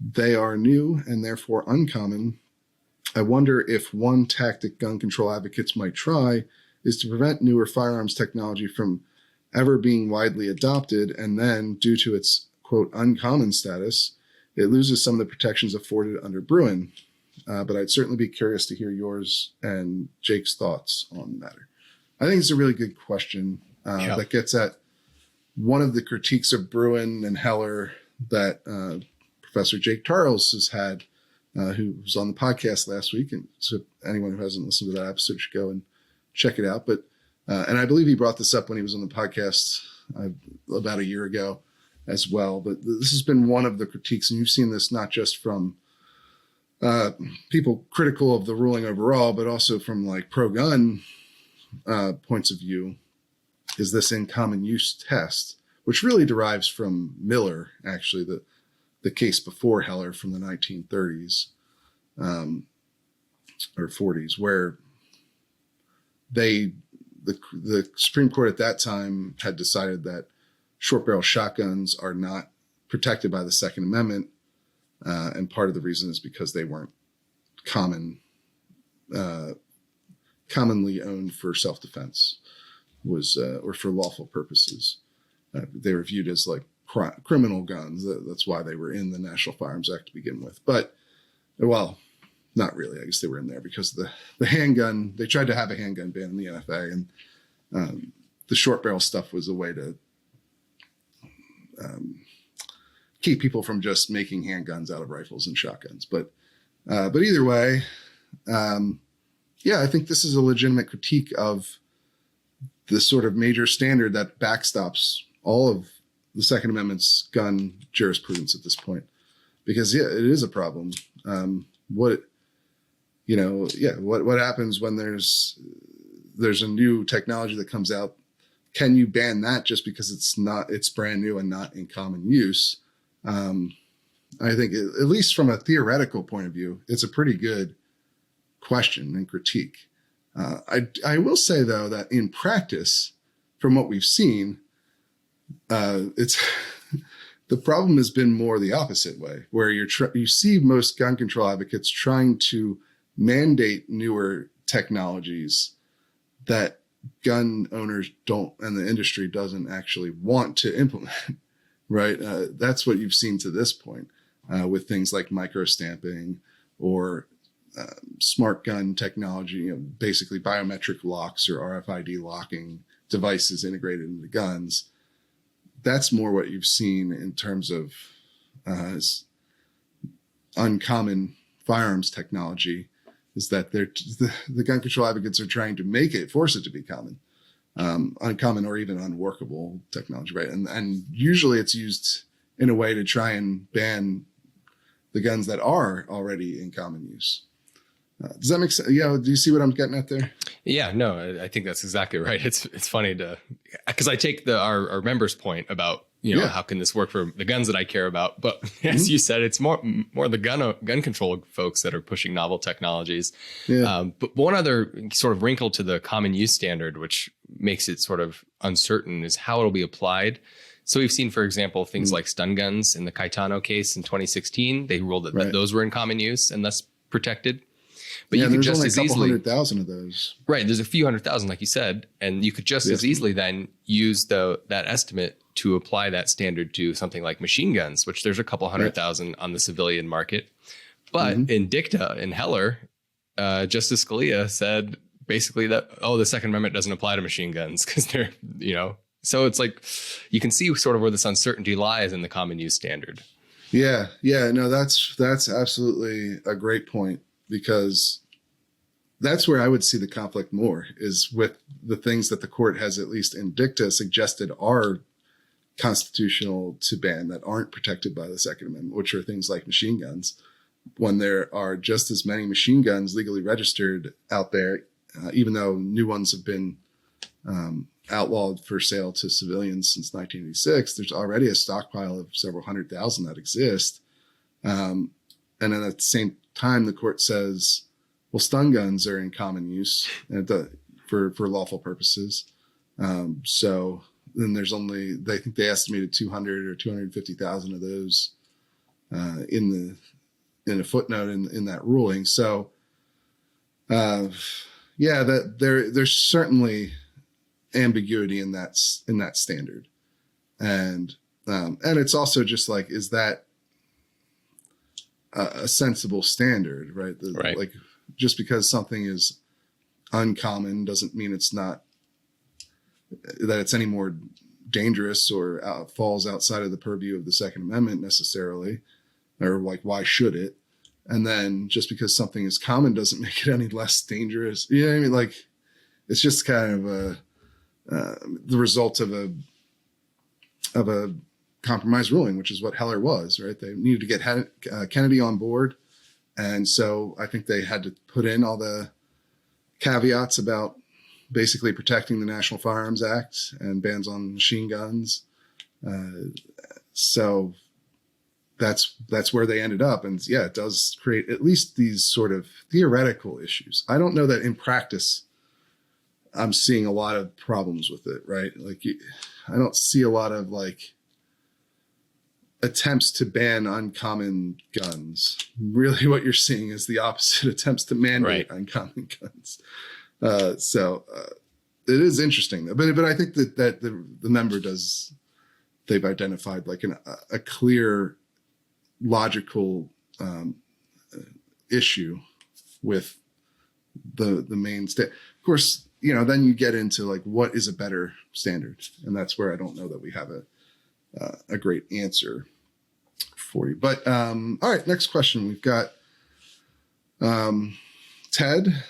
They are new and therefore uncommon. I wonder if one tactic gun control advocates might try is to prevent newer firearms technology from ever being widely adopted, and then, due to its, quote, uncommon status, it loses some of the protections afforded under Bruen. But I'd certainly be curious to hear yours and Jake's thoughts on the matter. I think it's a really good question that gets at one of the critiques of Bruen and Heller that Professor Jake Charles has had, who was on the podcast last week. And so anyone who hasn't listened to that episode should go and check it out. But and I believe he brought this up when he was on the podcast about a year ago as well. But this has been one of the critiques, and you've seen this not just from people critical of the ruling overall, but also from like pro-gun points of view, is this in common use test, which really derives from Miller, actually, the case before Heller from the 1930s or 40s, where the Supreme Court at that time had decided that short barrel shotguns are not protected by the Second Amendment. And part of the reason is because they weren't commonly owned for self-defense, or for lawful purposes. They were viewed as like criminal guns. That's why they were in the National Firearms Act to begin with. But, well, not really. I guess they were in there because the handgun, they tried to have a handgun ban in the NFA, and the short barrel stuff was a way to keep people from just making handguns out of rifles and shotguns. But either way, I think this is a legitimate critique of the sort of major standard that backstops all of the Second Amendment's gun jurisprudence at this point, because it is a problem. What happens when there's a new technology that comes out? Can you ban that just because it's brand new and not in common use? I think at least from a theoretical point of view, it's a pretty good question and critique. I will say though that in practice, from what we've seen, it's the problem has been more the opposite way, where you see most gun control advocates trying to mandate newer technologies that gun owners don't, and the industry doesn't actually want to implement. Right. That's what you've seen to this point with things like micro stamping or smart gun technology, basically biometric locks or RFID locking devices integrated into guns. That's more what you've seen in terms of uncommon firearms technology is that the gun control advocates are trying to force it to be uncommon or even unworkable technology, right? And usually it's used in a way to try and ban the guns that are already in common use. Does that make sense? Yeah. Do you see what I'm getting at there? Yeah, no, I think that's exactly right. It's funny because I take our members' point about, how can this work for the guns that I care about? But as you said, it's more the gun control folks that are pushing novel technologies. Yeah. But one other sort of wrinkle to the common use standard, which makes it sort of uncertain, is how it'll be applied. So we've seen, for example, things like stun guns in the Caetano case in 2016. They ruled that those were in common use and thus protected. But you could just as easily 100,000 of those. Right. There's a few 100,000, like you said, and you could just as easily then use that estimate to apply that standard to something like machine guns, which there's a couple 100,000 on the civilian market. But in dicta in Heller, Justice Scalia said basically that, the Second Amendment doesn't apply to machine guns because they're, so it's like you can see sort of where this uncertainty lies in the common use standard. Yeah. Yeah. No, that's absolutely a great point, because that's where I would see the conflict more, is with the things that the court has, at least in dicta, suggested are constitutional to ban that aren't protected by the Second Amendment, which are things like machine guns, when there are just as many machine guns legally registered out there, even though new ones have been outlawed for sale to civilians since 1986. There's already a stockpile of several 100,000 that exist. And then at the same time, the court says, well, stun guns are in common use for lawful purposes. So then there's only, they think they estimated 200 or 250,000 of those in a footnote in that ruling. So that there's certainly ambiguity in that standard, and it's also just like, is that a sensible standard, right? Right. Like, just because something is uncommon doesn't mean that it's any more dangerous or falls outside of the purview of the Second Amendment necessarily, or like, why should it? And then just because something is common doesn't make it any less dangerous. You know what I mean? Like, it's just kind of the result of a compromise ruling, which is what Heller was, right? They needed to get Kennedy on board. And so I think they had to put in all the caveats about basically protecting the National Firearms Act and bans on machine guns. So that's where they ended up. And yeah, it does create at least these sort of theoretical issues. I don't know that in practice I'm seeing a lot of problems with it, right? Like, I don't see a lot of like attempts to ban uncommon guns. Really what you're seeing is the opposite, attempts to mandate uncommon guns. So it is interesting though. But I think that the member they've identified like a clear logical issue with the main state. Of course, then you get into like, what is a better standard? And that's where I don't know that we have a great answer for you. But all right, next question. We've got Ted.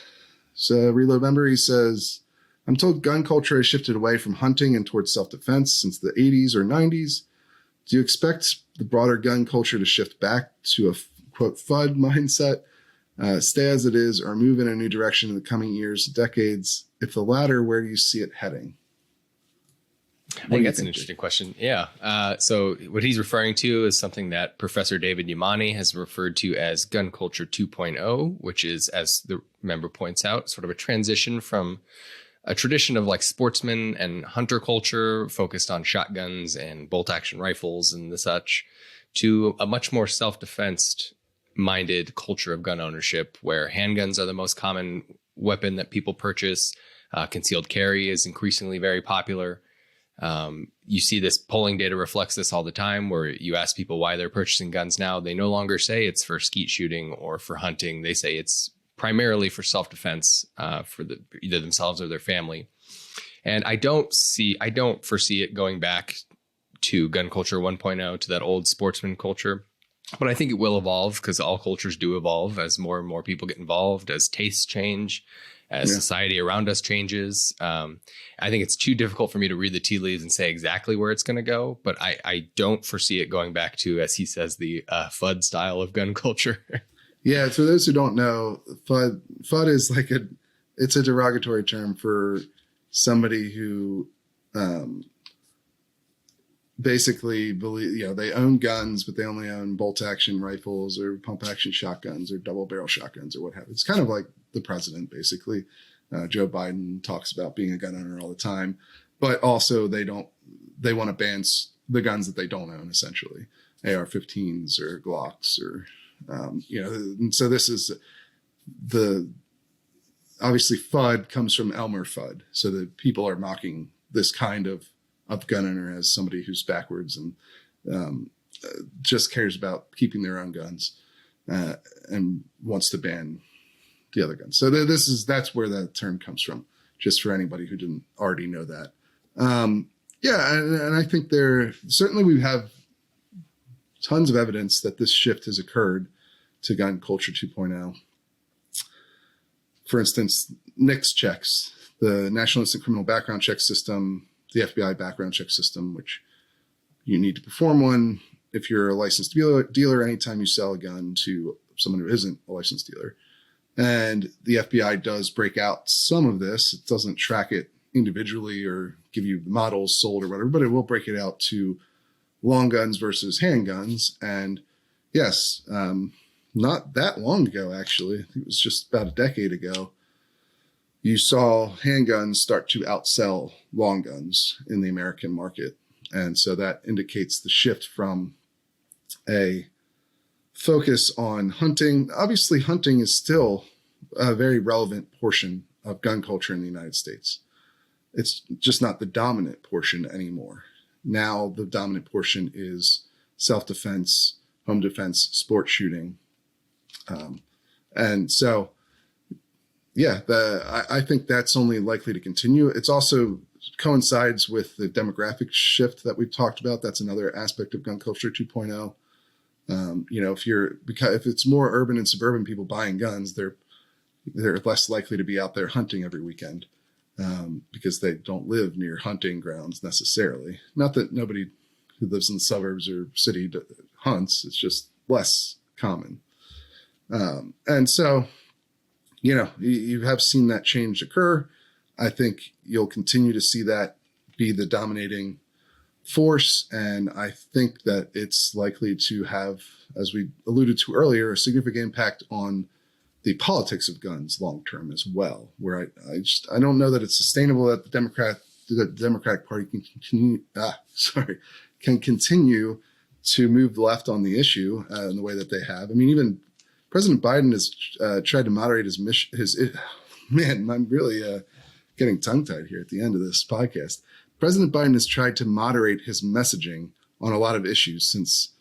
So Reload member, he says, I'm told gun culture has shifted away from hunting and towards self-defense since the 80s or 90s. Do you expect the broader gun culture to shift back to a quote FUD mindset, stay as it is, or move in a new direction in the coming years, decades? If the latter, where do you see it heading? I think that's an interesting question. Yeah. So what he's referring to is something that Professor David Yamani has referred to as gun culture 2.0, which is, as the member points out, sort of a transition from a tradition of like sportsman and hunter culture focused on shotguns and bolt action rifles and the such, to a much more self-defense minded culture of gun ownership, where handguns are the most common weapon that people purchase. Concealed carry is increasingly very popular. You see this polling data reflects this all the time, where you ask people why they're purchasing guns now. They no longer say it's for skeet shooting or for hunting. They say it's primarily for self-defense, for either themselves or their family. And I don't foresee it going back to gun culture 1.0, to that old sportsman culture. But I think it will evolve because all cultures do evolve as more and more people get involved, as tastes change, as society around us changes. I think it's too difficult for me to read the tea leaves and say exactly where it's going to go. But I don't foresee it going back to, as he says, the FUD style of gun culture. Yeah. For those who don't know, FUD is like it's a derogatory term for somebody who basically believe, they own guns, but they only own bolt action rifles or pump action shotguns or double barrel shotguns or what have you. It's kind of like the president, basically. Joe Biden talks about being a gun owner all the time, but also they want to ban the guns that they don't own, essentially AR-15s or Glocks or, and so this is obviously FUD comes from Elmer Fudd. So that people are mocking this kind of gun owner as somebody who's backwards and just cares about keeping their own guns and wants to ban the other guns. So that's where that term comes from, just for anybody who didn't already know that. And I think certainly we have tons of evidence that this shift has occurred to gun culture 2.0. For instance, NICS checks, the National Instant Criminal Background Check System, the FBI background check system, which you need to perform one if you're a licensed dealer anytime you sell a gun to someone who isn't a licensed dealer. And the FBI does break out some of this. It doesn't track it individually or give you models sold or whatever, but it will break it out to long guns versus handguns. And yes, not that long ago, actually, I think it was just about a decade ago, you saw handguns start to outsell long guns in the American market. And so that indicates the shift from a focus on hunting. Obviously, hunting is still a very relevant portion of gun culture in the United States. It's just not the dominant portion anymore. Now the dominant portion is self-defense, home defense, sport shooting. And so I think that's only likely to continue. It's also coincides with the demographic shift that we've talked about. That's another aspect of gun culture 2.0. If it's more urban and suburban people buying guns, they're less likely to be out there hunting every weekend because they don't live near hunting grounds necessarily. Not that nobody who lives in the suburbs or city hunts. It's just less common. And so, you have seen that change occur. I think you'll continue to see that be the dominating force. And I think that it's likely to have, as we alluded to earlier, a significant impact on the politics of guns long term as well, where I don't know that it's sustainable that the Democratic Party can continue to move left on the issue in the way that they have. I mean, even President Biden has tried to moderate his mission. I'm really getting tongue-tied here at the end of this podcast. President Biden has tried to moderate his messaging on a lot of issues since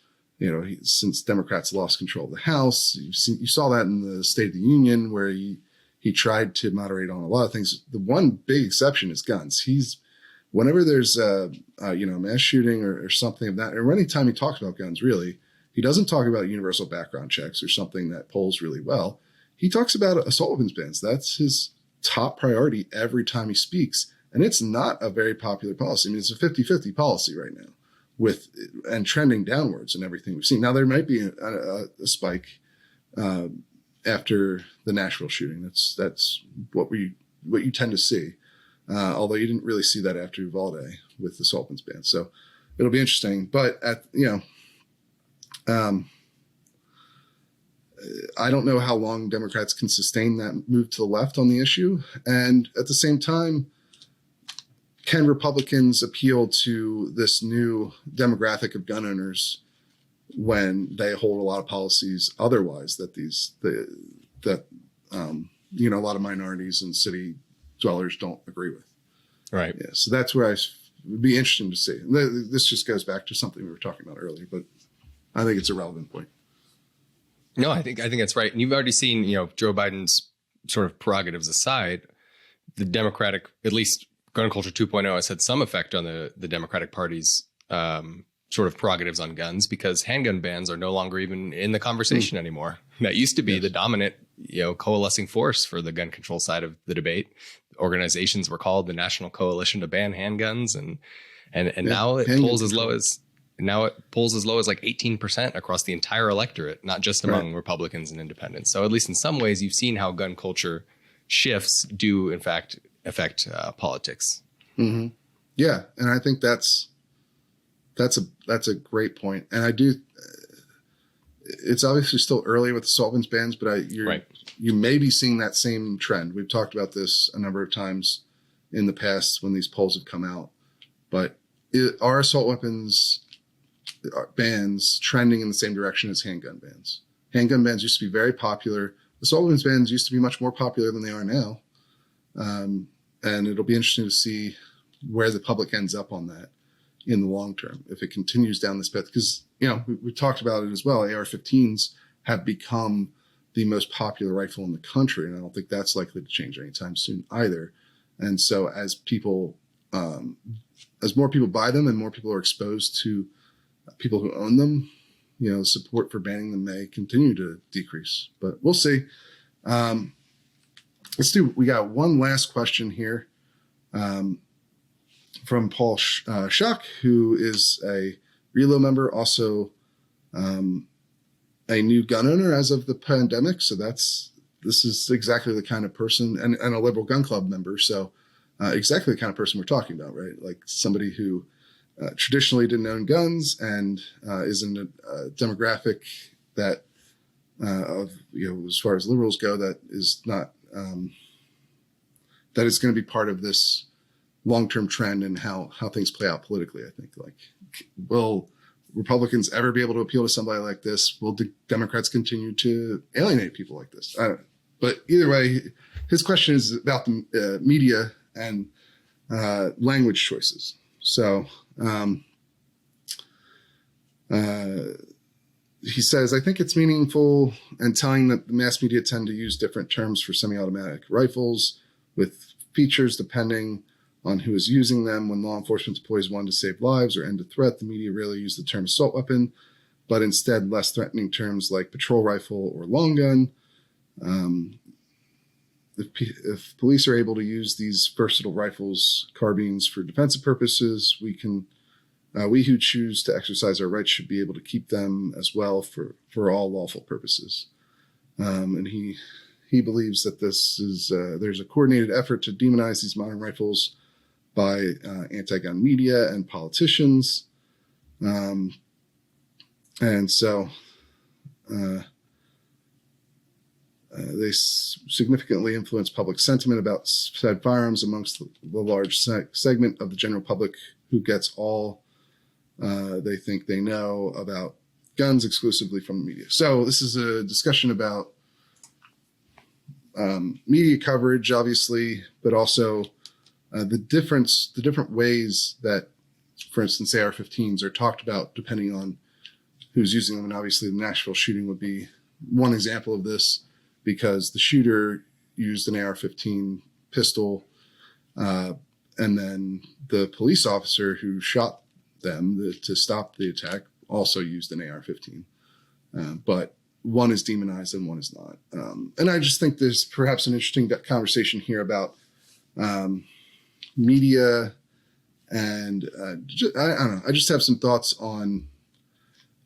Democrats lost control of the House. You saw that in the State of the Union, where he tried to moderate on a lot of things. The one big exception is guns. Whenever there's a mass shooting or something of that, or anytime he talks about guns, really, he doesn't talk about universal background checks or something that polls really well. He talks about assault weapons bans. That's his top priority every time he speaks. And it's not a very popular policy. I mean, it's a 50-50 policy right now and trending downwards in everything we've seen. Now, there might be a spike after the Nashville shooting. That's what you tend to see. Although you didn't really see that after Uvalde with the assault weapons ban. So it'll be interesting. But I don't know how long Democrats can sustain that move to the left on the issue. And at the same time, can Republicans appeal to this new demographic of gun owners when they hold a lot of policies otherwise that a lot of minorities and city dwellers don't agree with? Right. Yeah. So that's where would be interesting to see. This just goes back to something we were talking about earlier, but I think it's a relevant point. No, I think that's right. And you've already seen, Joe Biden's sort of prerogatives aside, the Democratic, at least gun culture 2.0 has had some effect on the Democratic Party's sort of prerogatives on guns because handgun bans are no longer even in the conversation anymore. That used to be the dominant, coalescing force for the gun control side of the debate. Organizations were called the National Coalition to Ban Handguns, and now it pulls as low as like 18% across the entire electorate, not just among Republicans and independents. So at least in some ways, you've seen how gun culture shifts do in fact affect politics. Mm-hmm. Yeah, and I think that's a great point. And I do. It's obviously still early with the assault weapons bans, but you may be seeing that same trend. We've talked about this a number of times in the past when these polls have come out. But are assault weapons bans trending in the same direction as handgun bans? Handgun bans used to be very popular. Assault weapons bans used to be much more popular than they are now. And it'll be interesting to see where the public ends up on that in the long term, if it continues down this path. Because, we talked about it as well. AR-15s have become the most popular rifle in the country, and I don't think that's likely to change anytime soon either. And so as more people buy them and more people are exposed to people who own them, support for banning them may continue to decrease. But we'll see. We got one last question here from Paul Schuck, who is a Relo member, also a new gun owner as of the pandemic. So this is exactly the kind of person, and a liberal gun club member. So exactly the kind of person we're talking about, right? Like somebody who traditionally didn't own guns and is in a demographic that, as far as liberals go, that is not, that is going to be part of this long-term trend and how things play out politically. I think, will Republicans ever be able to appeal to somebody like this? Will Democrats continue to alienate people like this? I don't know. But either way, his question is about the media and language choices. So he says, I think it's meaningful and telling that the mass media tend to use different terms for semi-automatic rifles with features depending on who is using them. When law enforcement deploys one to save lives or end a threat, the media rarely use the term assault weapon, but instead less threatening terms like patrol rifle or long gun. If police are able to use these versatile rifles, carbines, for defensive purposes, we who choose to exercise our rights should be able to keep them as well for all lawful purposes. And he believes that there's a coordinated effort to demonize these modern rifles by anti-gun media and politicians. And so they significantly influence public sentiment about said firearms amongst the large segment of the general public who gets all they think they know about guns exclusively from the media. So this is a discussion about media coverage, obviously, but also the different ways that, for instance, AR-15s are talked about depending on who's using them. And obviously the Nashville shooting would be one example of this, because the shooter used an AR-15 pistol, and then the police officer who shot them to stop the attack also used an AR-15. But one is demonized and one is not. And I just think there's perhaps an interesting conversation here about media, and I don't know. I just have some thoughts on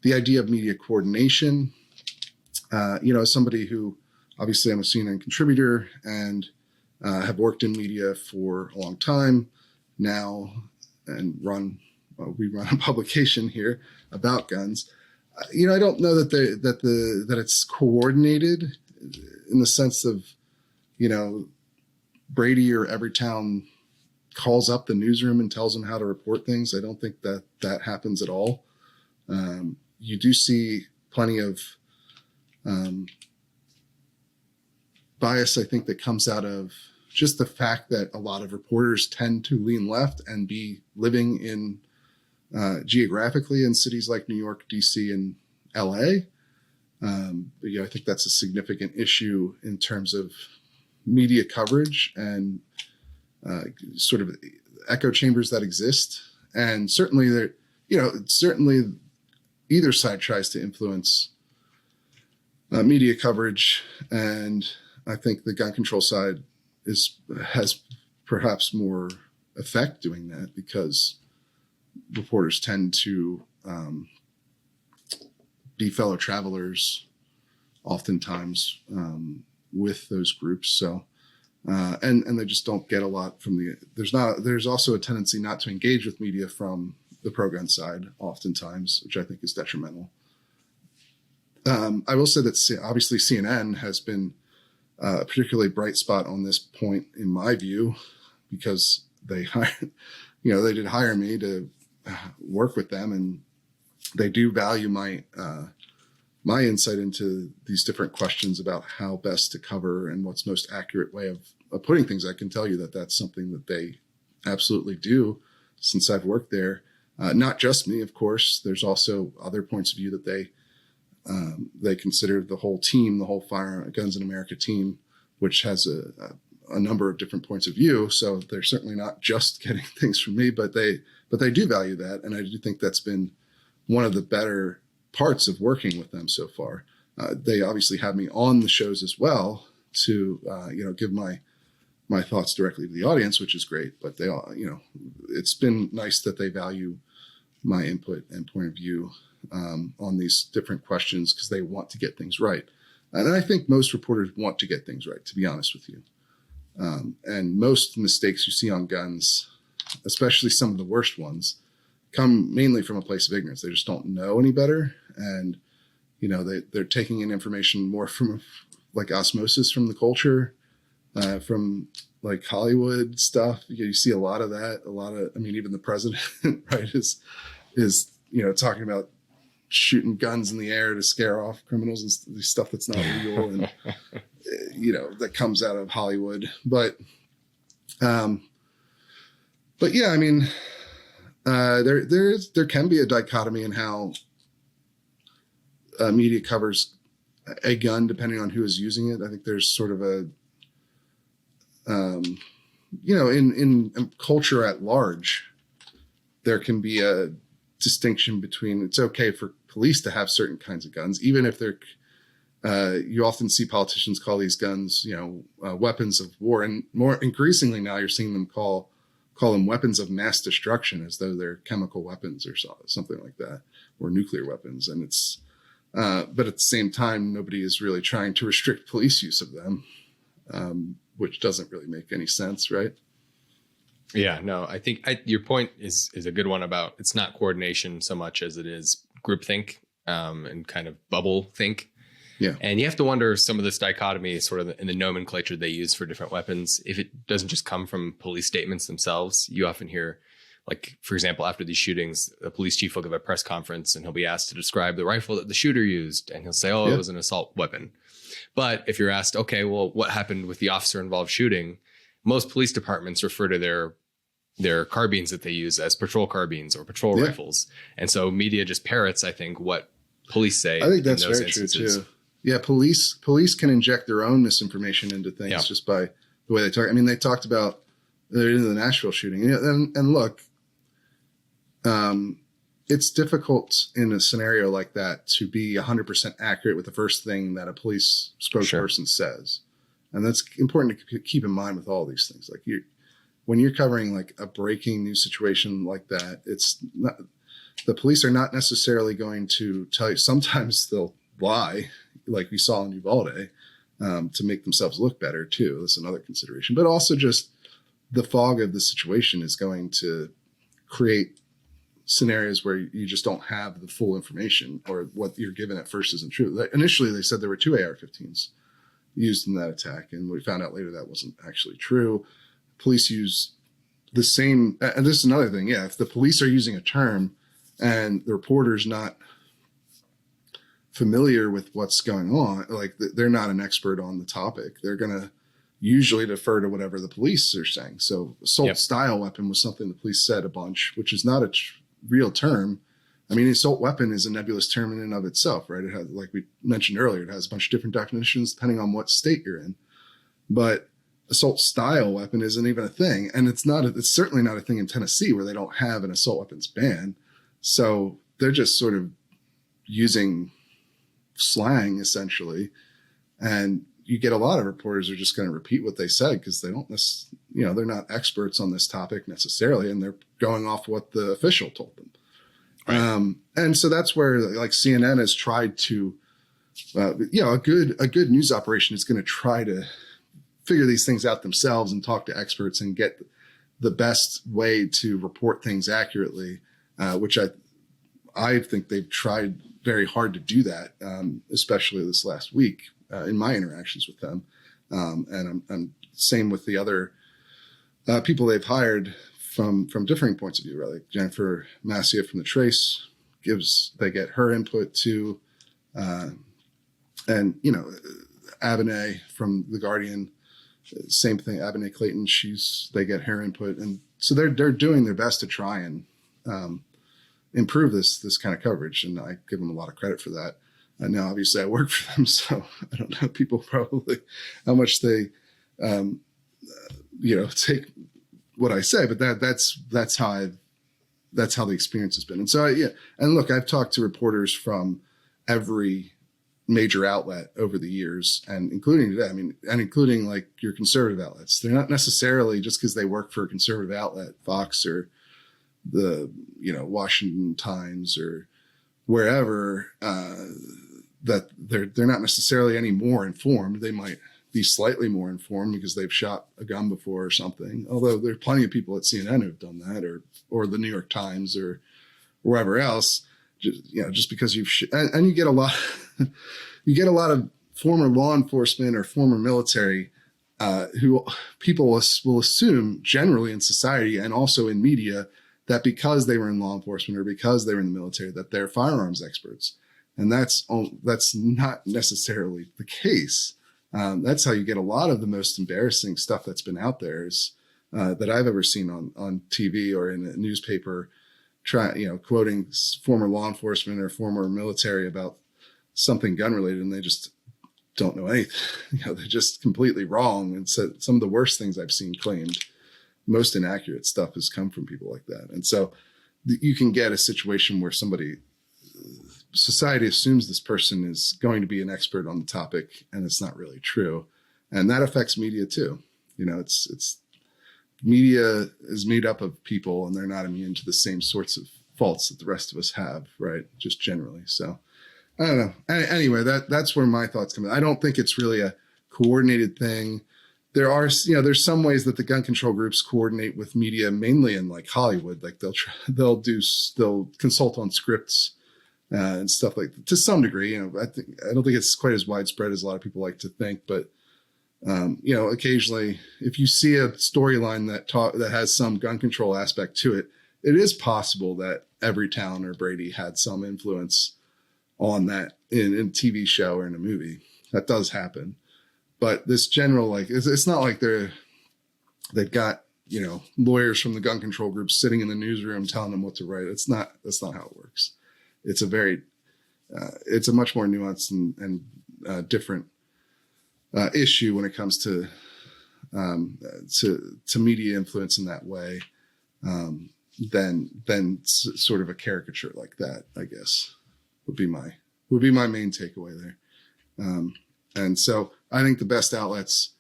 the idea of media coordination. As somebody who, obviously, I'm a CNN contributor and have worked in media for a long time now, and we run a publication here about guns. I don't know that it's coordinated in the sense of, Brady or Everytown calls up the newsroom and tells them how to report things. I don't think that happens at all. You do see plenty of bias, I think, that comes out of just the fact that a lot of reporters tend to lean left and be living in geographically in cities like New York, DC, and LA. I think that's a significant issue in terms of media coverage and sort of echo chambers that exist. And certainly certainly either side tries to influence media coverage, and I think the gun control side has perhaps more effect doing that because reporters tend to be fellow travelers oftentimes with those groups. So, and they just don't get a lot from there's also a tendency not to engage with media from the pro-gun side oftentimes, which I think is detrimental. I will say that obviously CNN has been a particularly bright spot on this point, in my view, because they did hire me to work with them, and they do value my insight into these different questions about how best to cover and what's most accurate way of putting things. I can tell you that that's something that they absolutely do since I've worked there. Not just me, of course. There's also other points of view that they consider the whole team, the whole Guns in America team, which has a number of different points of view. So they're certainly not just getting things from me, but they do value that. And I do think that's been one of the better parts of working with them so far. They obviously have me on the shows as well to, give my thoughts directly to the audience, which is great, but they all, it's been nice that they value my input and point of view on these different questions because they want to get things right. And I think most reporters want to get things right, to be honest with you. And most mistakes you see on guns, especially some of the worst ones, come mainly from a place of ignorance. They just don't know any better. And, they're taking in information more from like osmosis from the culture, from like Hollywood stuff. You see a lot of that, even the president, right, is talking about shooting guns in the air to scare off criminals and stuff that's not legal. And, that comes out of Hollywood. But yeah, there can be a dichotomy in how media covers a gun depending on who is using it. I think there's sort of a, in culture at large, there can be a distinction between it's okay for police to have certain kinds of guns, even if they're, you often see politicians call these guns, weapons of war. And more increasingly now you're seeing them call them weapons of mass destruction as though they're chemical weapons or something like that, or nuclear weapons. And it's, but at the same time, nobody is really trying to restrict police use of them, which doesn't really make any sense, right? Yeah, no, I think your point is a good one about it's not coordination so much as it is groupthink and kind of bubble think. Yeah. And you have to wonder some of this dichotomy sort of in the nomenclature they use for different weapons. If it doesn't just come from police statements themselves, you often hear, like, for example, after these shootings, the police chief will give a press conference and he'll be asked to describe the rifle that the shooter used. And he'll say, It was an assault weapon. But if you're asked, okay, well, what happened with the officer involved shooting? Most police departments refer to their carbines that they use as patrol carbines or patrol rifles. And so media just parrots, I think, what police say. I think that's very true too. Yeah, police can inject their own misinformation into things just by the way they talk. I mean, they talked about the Nashville shooting, and look, it's difficult in a scenario like that to be 100% accurate with the first thing that a police spokesperson says, and that's important to keep in mind with all these things. Like when you're covering like a breaking news situation like that, it's not, the police are not necessarily going to tell you. Sometimes they'll lie, like we saw in Uvalde, to make themselves look better too. That's another consideration. But also just the fog of the situation is going to create scenarios where you just don't have the full information, or what you're given at first isn't true. Like, initially, they said there were 2 AR-15s used in that attack, and we found out later that wasn't actually true. Police use the same, and this is another thing. Yeah, if the police are using a term and the reporter's not familiar with what's going on, like they're not an expert on the topic, they're going to usually defer to whatever the police are saying. So assault style weapon was something the police said a bunch, which is not a real term. I mean, assault weapon is a nebulous term in and of itself, right? It has, like we mentioned earlier, it has a bunch of different definitions depending on what state you're in. But assault style weapon isn't even a thing. And it's certainly not a thing in Tennessee, where they don't have an assault weapons ban. So they're just sort of using slang essentially. And you get a lot of reporters are just going to repeat what they said because they don't, they're not experts on this topic necessarily, and they're going off what the official told them. Right. And so that's where like CNN has tried to, a good news operation is going to try to figure these things out themselves and talk to experts and get the best way to report things accurately, which I think they've tried very hard to do that, especially this last week in my interactions with them. And I'm same with the other people they've hired from differing points of view, right? Like Jennifer Massia from The Trace they get her input too. And, Abinay from The Guardian, same thing. Abinay Clayton, they get her input. And so they're doing their best to try and improve this kind of coverage. And I give them a lot of credit for that. Now, obviously I work for them, so I don't know people probably how much they, take what I say, but that's how the experience has been. And so, and look, I've talked to reporters from every major outlet over the years, and including today, and including like your conservative outlets. They're not necessarily just because they work for a conservative outlet, Fox or the, Washington Times or wherever, that they're not necessarily any more informed. They might be slightly more informed because they've shot a gun before or something. Although there are plenty of people at CNN who've done that, or the New York Times or wherever else. Just because and you get a lot of former law enforcement or former military who people will assume generally in society and also in media that because they were in law enforcement or because they were in the military that they're firearms experts, and that's not necessarily the case. That's how you get a lot of the most embarrassing stuff that's been out there that I've ever seen on TV or in a newspaper. Quoting former law enforcement or former military about something gun related, and they just don't know anything. They're just completely wrong. And so some of the worst things I've seen claimed, most inaccurate stuff has come from people like that. And so you can get a situation where society assumes this person is going to be an expert on the topic, and it's not really true. And that affects media too. It's media is made up of people, and they're not immune to the same sorts of faults that the rest of us have, right? Just generally. So I don't know. Anyway, that's where my thoughts come in. I don't think it's really a coordinated thing. There are, there's some ways that the gun control groups coordinate with media, mainly in like Hollywood. Like they'll consult on scripts and stuff like that, to some degree. I don't think it's quite as widespread as a lot of people like to think, but occasionally if you see a storyline that has some gun control aspect to it, it is possible that Everytown or Brady had some influence on that in a TV show or in a movie. That does happen. But this general, it's not like they've got, lawyers from the gun control group sitting in the newsroom telling them what to write. That's not how it works. It's it's a much more nuanced and different issue when it comes to media influence in that way, than sort of a caricature like that, I guess would be my main takeaway there. And so I think the best outlets,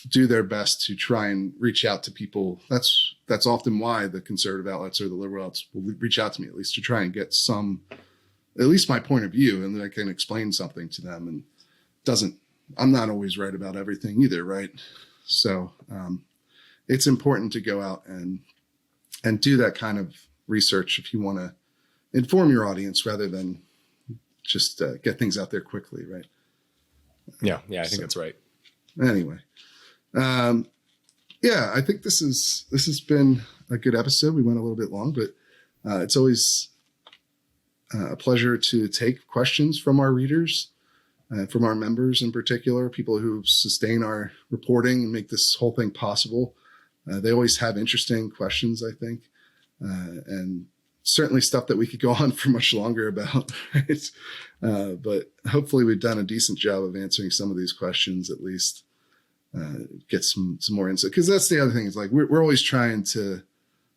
do their best to try and reach out to people. That's often why the conservative outlets or the liberal outlets will reach out to me, at least to try and get at least my point of view, and then I can explain something to them. And I'm not always right about everything either, right? So it's important to go out and do that kind of research if you want to inform your audience rather than just get things out there quickly, right? Yeah, I think that's right. Anyway, I think this has been a good episode. We went a little bit long, but it's always a pleasure to take questions from our readers, from our members in particular, people who sustain our reporting and make this whole thing possible. They always have interesting questions, I think, and certainly stuff that we could go on for much longer about. Right? But hopefully we've done a decent job of answering some of these questions, at least get some more insight. Because that's the other thing, is like we're always trying to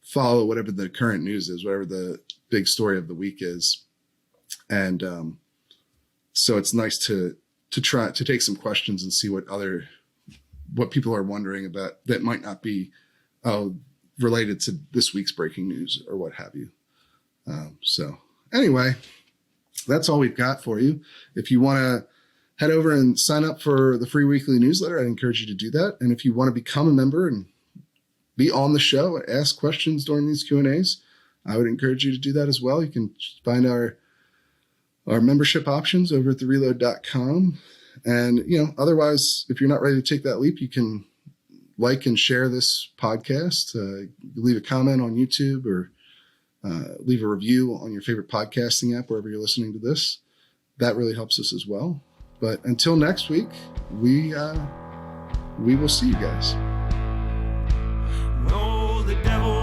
follow whatever the current news is, whatever the big story of the week is. And so it's nice to try to take some questions and see what people are wondering about that might not be related to this week's breaking news or what have you. So anyway, that's all we've got for you. If you want to head over and sign up for the free weekly newsletter, I'd encourage you to do that. And if you want to become a member and be on the show and ask questions during these Q&As, I would encourage you to do that as well. You can find our membership options over at thereload.com. And, otherwise, if you're not ready to take that leap, you can like and share this podcast, leave a comment on YouTube, or leave a review on your favorite podcasting app, wherever you're listening to this. That really helps us as well. But until next week, we will see you guys. No, the devil